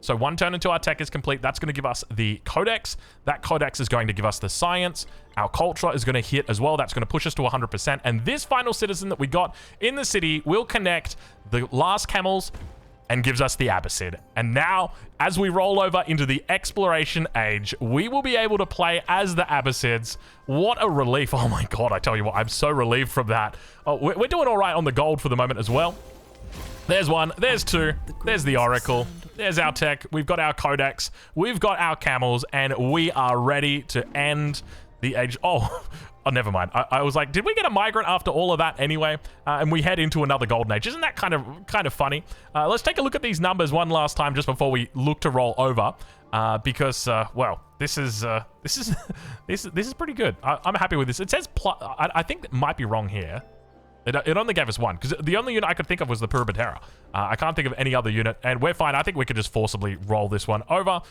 So one turn until our tech is complete. That's going to give us the Codex. That Codex is going to give us the Science. Our Culture is going to hit as well. That's going to push us to 100%. And this final citizen that we got in the city will connect the last camels and gives us the Abbasid. And now, as we roll over into the Exploration Age, we will be able to play as the Abbasids. What a relief. Oh my god, I tell you what, I'm so relieved from that. Oh, we're doing all right on the gold for the moment as well. There's one, there's two, there's the Oracle, there's our tech, we've got our Codex, we've got our camels, and we are ready to end the age. Oh, never mind. I was like, did we get a migrant after all of that anyway? And we head into another golden age. Isn't that kind of funny? Let's take a look at these numbers one last time just before we look to roll over, because well, this is pretty good. I'm happy with this. It says I think it might be wrong here. It only gave us one, because the only unit I could think of was the Purbatera. I can't think of any other unit, and we're fine. I think we could just forcibly roll this one over,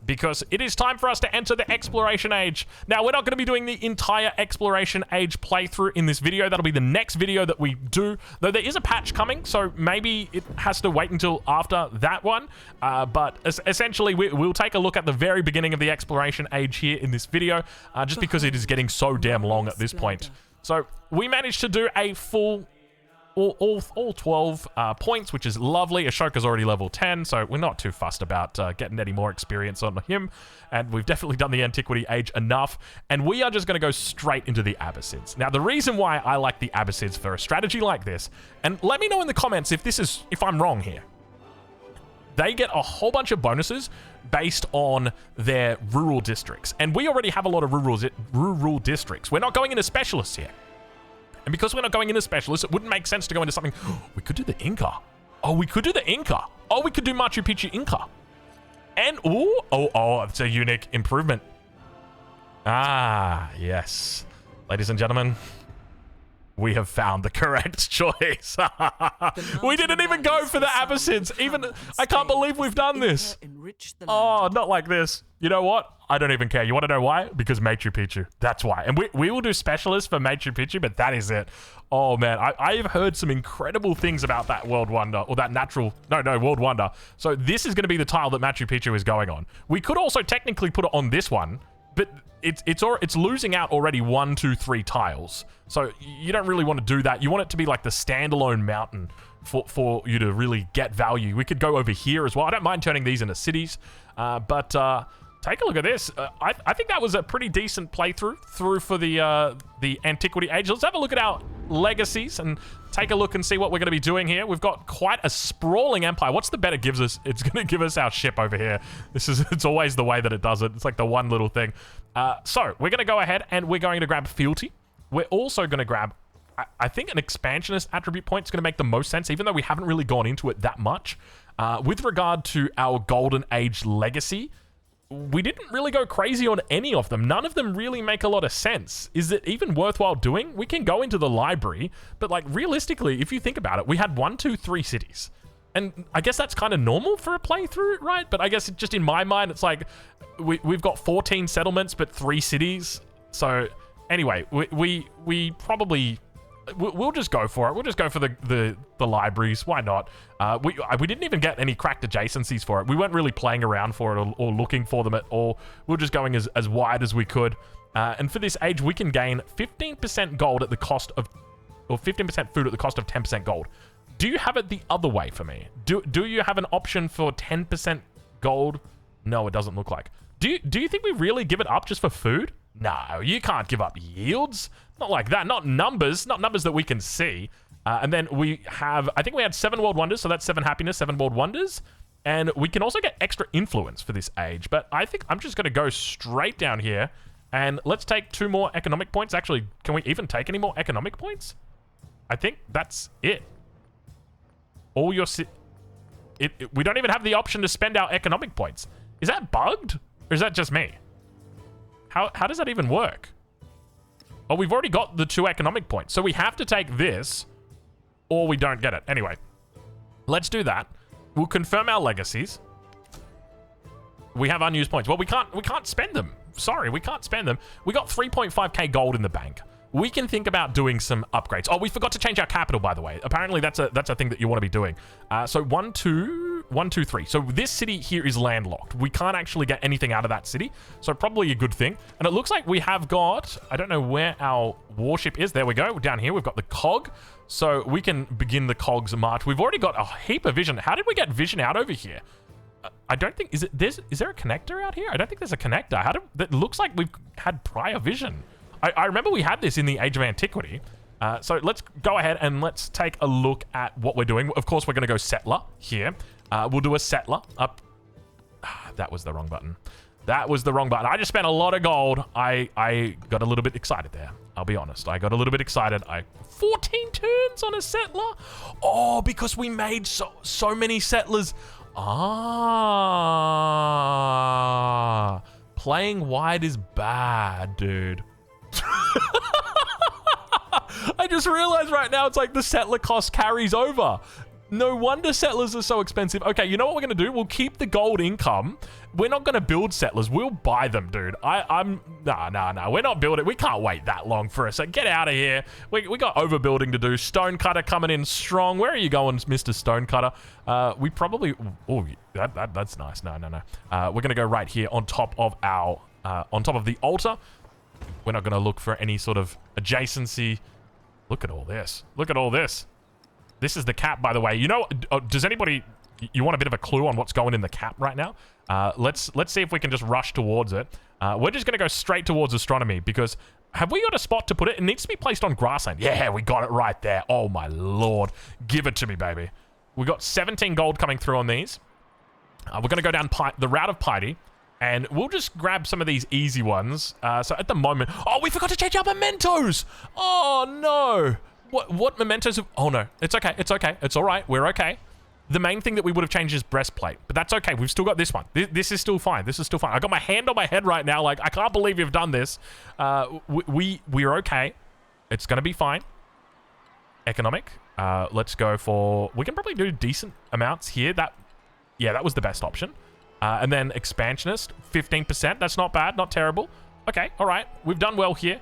because it is time for us to enter the Exploration Age. Now, we're not going to be doing the entire Exploration Age playthrough in this video. That'll be the next video that we do, though there is a patch coming, so maybe it has to wait until after that one. But essentially, we'll take a look at the very beginning of the Exploration Age here in this video, just because it is getting so damn long at this point. So we managed to do a full, all 12 points, which is lovely. Ashoka's already level 10, so we're not too fussed about getting any more experience on him. And we've definitely done the Antiquity Age enough. And we are just going to go straight into the Abbasids. Now, the reason why I like the Abbasids for a strategy like this, and let me know in the comments if I'm wrong here. They get a whole bunch of bonuses based on their rural districts. And we already have a lot of rural districts. We're not going into specialists here. And because we're not going into specialists, it wouldn't make sense to go into something... we could do the Inca. Oh, we could do the Inca. Oh, we could do Machu Picchu Inca. And, oh, it's a unique improvement. Ah, yes. Ladies and gentlemen, we have found the correct choice. We didn't even go for the Abbasids. I can't believe we've done this. Oh, not like this. You know what? I don't even care. You want to know why? Because Machu Picchu. That's why. And we will do specialists for Machu Picchu, but that is it. Oh, man. I've heard some incredible things about that World Wonder, or that natural... No, World Wonder. So this is going to be the tile that Machu Picchu is going on. We could also technically put it on this one, but it's losing out already 1, 2, 3 tiles. So you don't really want to do that. You want it to be like the standalone mountain for you to really get value. We could go over here as well. I don't mind turning these into cities, but take a look at this. I think that was a pretty decent playthrough for the Antiquity Age. Let's have a look at our legacies and take a look and see what we're going to be doing here. We've got quite a sprawling empire. What's the bet it gives us? It's going to give us our ship over here. It's always the way that it does it. It's like the one little thing. So we're going to go ahead and we're going to grab fealty. We're also going to grab, I think an expansionist attribute point is going to make the most sense, even though we haven't really gone into it that much. With regard to our Golden Age legacy, we didn't really go crazy on any of them. None of them really make a lot of sense. Is it even worthwhile doing? We can go into the library, but like realistically, if you think about it, we had 1, 2, 3 cities. And I guess that's kind of normal for a playthrough, right? But I guess just in my mind, it's like we've got 14 settlements, but 3 cities. So anyway, we probably... We'll just go for it. We'll just go for the libraries. Why not? We didn't even get any cracked adjacencies for it. We weren't really playing around for it or looking for them at all. We were just going as wide as we could. And for this age, we can gain 15% gold at the cost of... or 15% food at the cost of 10% gold. Do you have it the other way for me? Do you have an option for 10% gold? No, it doesn't look like. Do you think we really give it up just for food? No, you can't give up yields. Not like that. Not numbers that we can see. And then we have, I think we had 7 world wonders, so that's 7 happiness, 7 world wonders. And we can also get extra influence for this age. But I think I'm just going to go straight down here. And let's take 2 more economic points. Actually, can we even take any more economic points? I think that's it. All your... we don't even have the option to spend our economic points. Is that bugged? Or is that just me? How does that even work? Oh, we've already got the 2 economic points. So we have to take this or we don't get it. Anyway, let's do that. We'll confirm our legacies. We have unused points. Well, we can't spend them. Sorry, we can't spend them. We got 3.5k gold in the bank. We can think about doing some upgrades. Oh, we forgot to change our capital, by the way. Apparently, that's a thing that you want to be doing. So 1, 2, 3. So this city here is landlocked. We can't actually get anything out of that city. So probably a good thing. And it looks like we have got, I don't know where our warship is. There we go. Down here, we've got the cog. So we can begin the cog's march. We've already got a heap of vision. How did we get vision out over here? I don't think, is there a connector out here? I don't think there's a connector. That looks like we've had prior vision. I remember we had this in the Age of Antiquity. So let's go ahead and let's take a look at what we're doing. Of course, we're going to go settler here. We'll do a settler up. That was the wrong button. That was the wrong button. I just spent a lot of gold. I got a little bit excited there. I'll be honest. I got a little bit excited. 14 turns on a settler? Oh, because we made so many settlers. Ah. Playing wide is bad, dude. I just realized right now it's like the settler cost carries over. No wonder settlers are so expensive. Okay, you know what we're going to do? We'll keep the gold income. We're not going to build settlers. We'll buy them, dude. Nah. We're not building. We can't wait that long for a sec. Get out of here. We got overbuilding to do. Stonecutter coming in strong. Where are you going, Mr. Stonecutter? We probably... Oh, that's nice. No. We're going to go right here on top of our... on top of the altar. We're not going to look for any sort of adjacency. Look at all this. Look at all this. This is the cap, by the way. You know, does anybody... You want a bit of a clue on what's going in the cap right now? Let's see if we can just rush towards it. We're just going to go straight towards astronomy because... Have we got a spot to put it? It needs to be placed on grassland. Yeah, we got it right there. Oh, my lord. Give it to me, baby. We got 17 gold coming through on these. We're going to go down the route of piety. And we'll just grab some of these easy ones. So at the moment... Oh, we forgot to change our mementos! Oh, no! What mementos... Oh, no. It's okay. It's okay. It's all right. We're okay. The main thing that we would have changed is breastplate. But that's okay. We've still got this one. This is still fine. This is still fine. I got my hand on my head right now. Like, I can't believe you've done this. We're okay. It's going to be fine. Economic. Let's go for... We can probably do decent amounts here. Yeah, that was the best option. And then expansionist, 15%. That's not bad, not terrible. Okay, all right. We've done well here.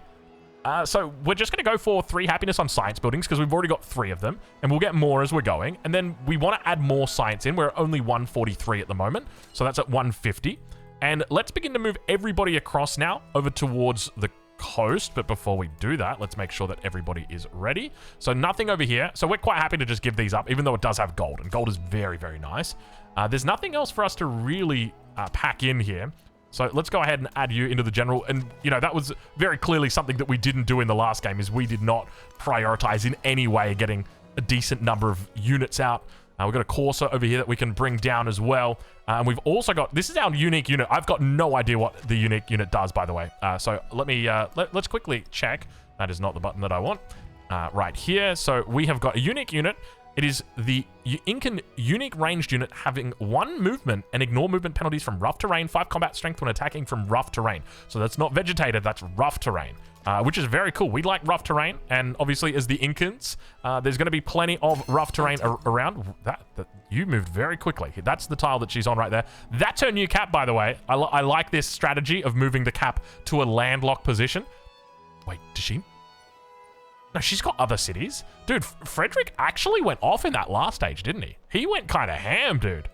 So we're just going to go for 3 happiness on science buildings because we've already got 3 of them. And we'll get more as we're going. And then we want to add more science in. We're only 143 at the moment. So that's at 150. And let's begin to move everybody across now over towards the coast. But before we do that, let's make sure that everybody is ready. So nothing over here. So we're quite happy to just give these up, even though it does have gold. And gold is very, very nice. There's nothing else for us to really pack in here. So let's go ahead and add you into the general. And, you know, that was very clearly something that we didn't do in the last game, is we did not prioritize in any way getting a decent number of units out. We've got a Corsair over here that we can bring down as well. And we've also got... This is our unique unit. I've got no idea what the unique unit does, by the way. So let me... let's quickly check. That is not the button that I want. Right here. So we have got a unique unit. It is the Incan unique ranged unit having 1 movement and ignore movement penalties from rough terrain, 5 combat strength when attacking from rough terrain. So that's not vegetated, that's rough terrain, which is very cool. We like rough terrain, and obviously as the Incans, there's going to be plenty of rough terrain around. That you moved very quickly. That's the tile that she's on right there. That's her new cap, by the way. I like this strategy of moving the cap to a landlocked position. Wait, does she... No, she's got other cities. Dude, Frederick actually went off in that last stage, didn't he? He went kind of ham, dude.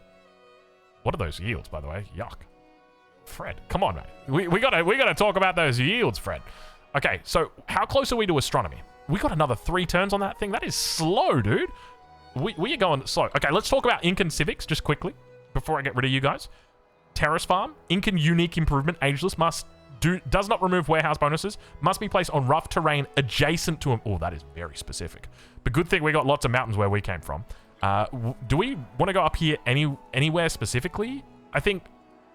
What are those yields, by the way? Yuck. Fred, come on, mate. We gotta talk about those yields, Fred. Okay, so how close are we to astronomy? We got another 3 turns on that thing. That is slow, dude. We are going slow. Okay, let's talk about Incan civics just quickly before I get rid of you guys. Terrace Farm, Incan unique improvement, ageless, must Does not remove warehouse bonuses. Must be placed on rough terrain adjacent to them. Oh, that is very specific. But good thing we got lots of mountains where we came from. Do we want to go up here anywhere specifically? I think...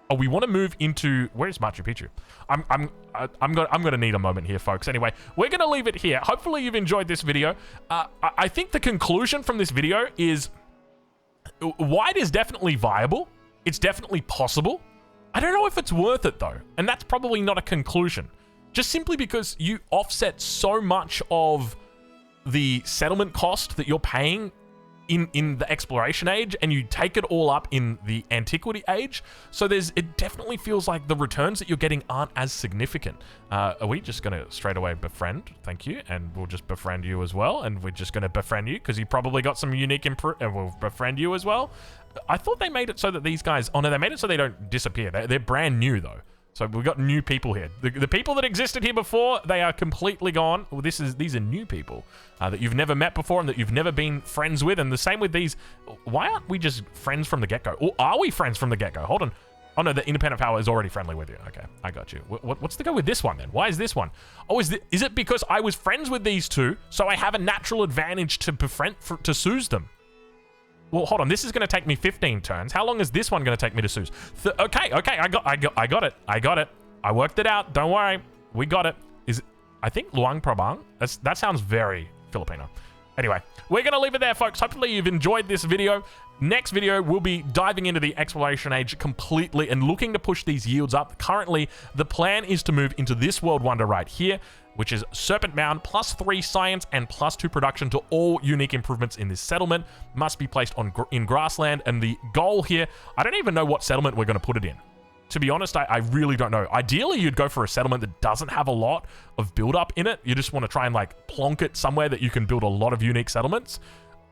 Oh, we want to move into... Where's Machu Picchu? I'm gonna need a moment here, folks. Anyway, we're gonna leave it here. Hopefully you've enjoyed this video. I think the conclusion from this video is... White is definitely viable. It's definitely possible. I don't know if it's worth it, though. And that's probably not a conclusion. Just simply because you offset so much of the settlement cost that you're paying in the exploration age, and you take it all up in the antiquity age. So it definitely feels like the returns that you're getting aren't as significant. Are we just gonna straight away befriend? Thank you, and we'll just befriend you as well, and we're just gonna befriend you because you probably got some unique and we'll befriend you as well. I thought they made it so that these guys, oh no, they made it so they don't disappear. They're brand new though. So we've got new people here. The people that existed here before, they are completely gone. Well, these are new people that you've never met before and that you've never been friends with. And the same with these. Why aren't we just friends from the get-go? Or are we friends from the get-go? Hold on. Oh, no, the independent power is already friendly with you. Okay, I got you. What's the go with this one, then? Why is this one? Oh, is it because I was friends with these two, so I have a natural advantage to befriend, to soothe them? Well, hold on. This is going to take me 15 turns. How long is this one going to take me to soothe? Okay. I got it. I worked it out. Don't worry. We got it. I think Luang Prabang? That sounds very Filipino. Anyway, we're going to leave it there, folks. Hopefully you've enjoyed this video. Next video, we'll be diving into the exploration age completely and looking to push these yields up. Currently, the plan is to move into this world wonder right here, which is Serpent Mound, +3 science and +2 production to all unique improvements in this settlement. Must be placed in grassland. And the goal here, I don't even know what settlement we're going to put it in. To be honest, I really don't know. Ideally, you'd go for a settlement that doesn't have a lot of build-up in it. You just want to try and like plonk it somewhere that you can build a lot of unique settlements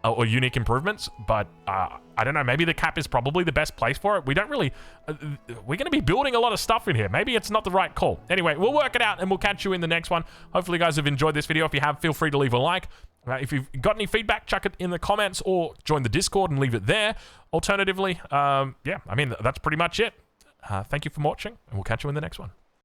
or unique improvements. But I don't know. Maybe the cap is probably the best place for it. We don't really... we're going to be building a lot of stuff in here. Maybe it's not the right call. Anyway, we'll work it out and we'll catch you in the next one. Hopefully, you guys have enjoyed this video. If you have, feel free to leave a like. If you've got any feedback, chuck it in the comments or join the Discord and leave it there. Alternatively, yeah, I mean, that's pretty much it. Thank you for watching, and we'll catch you in the next one.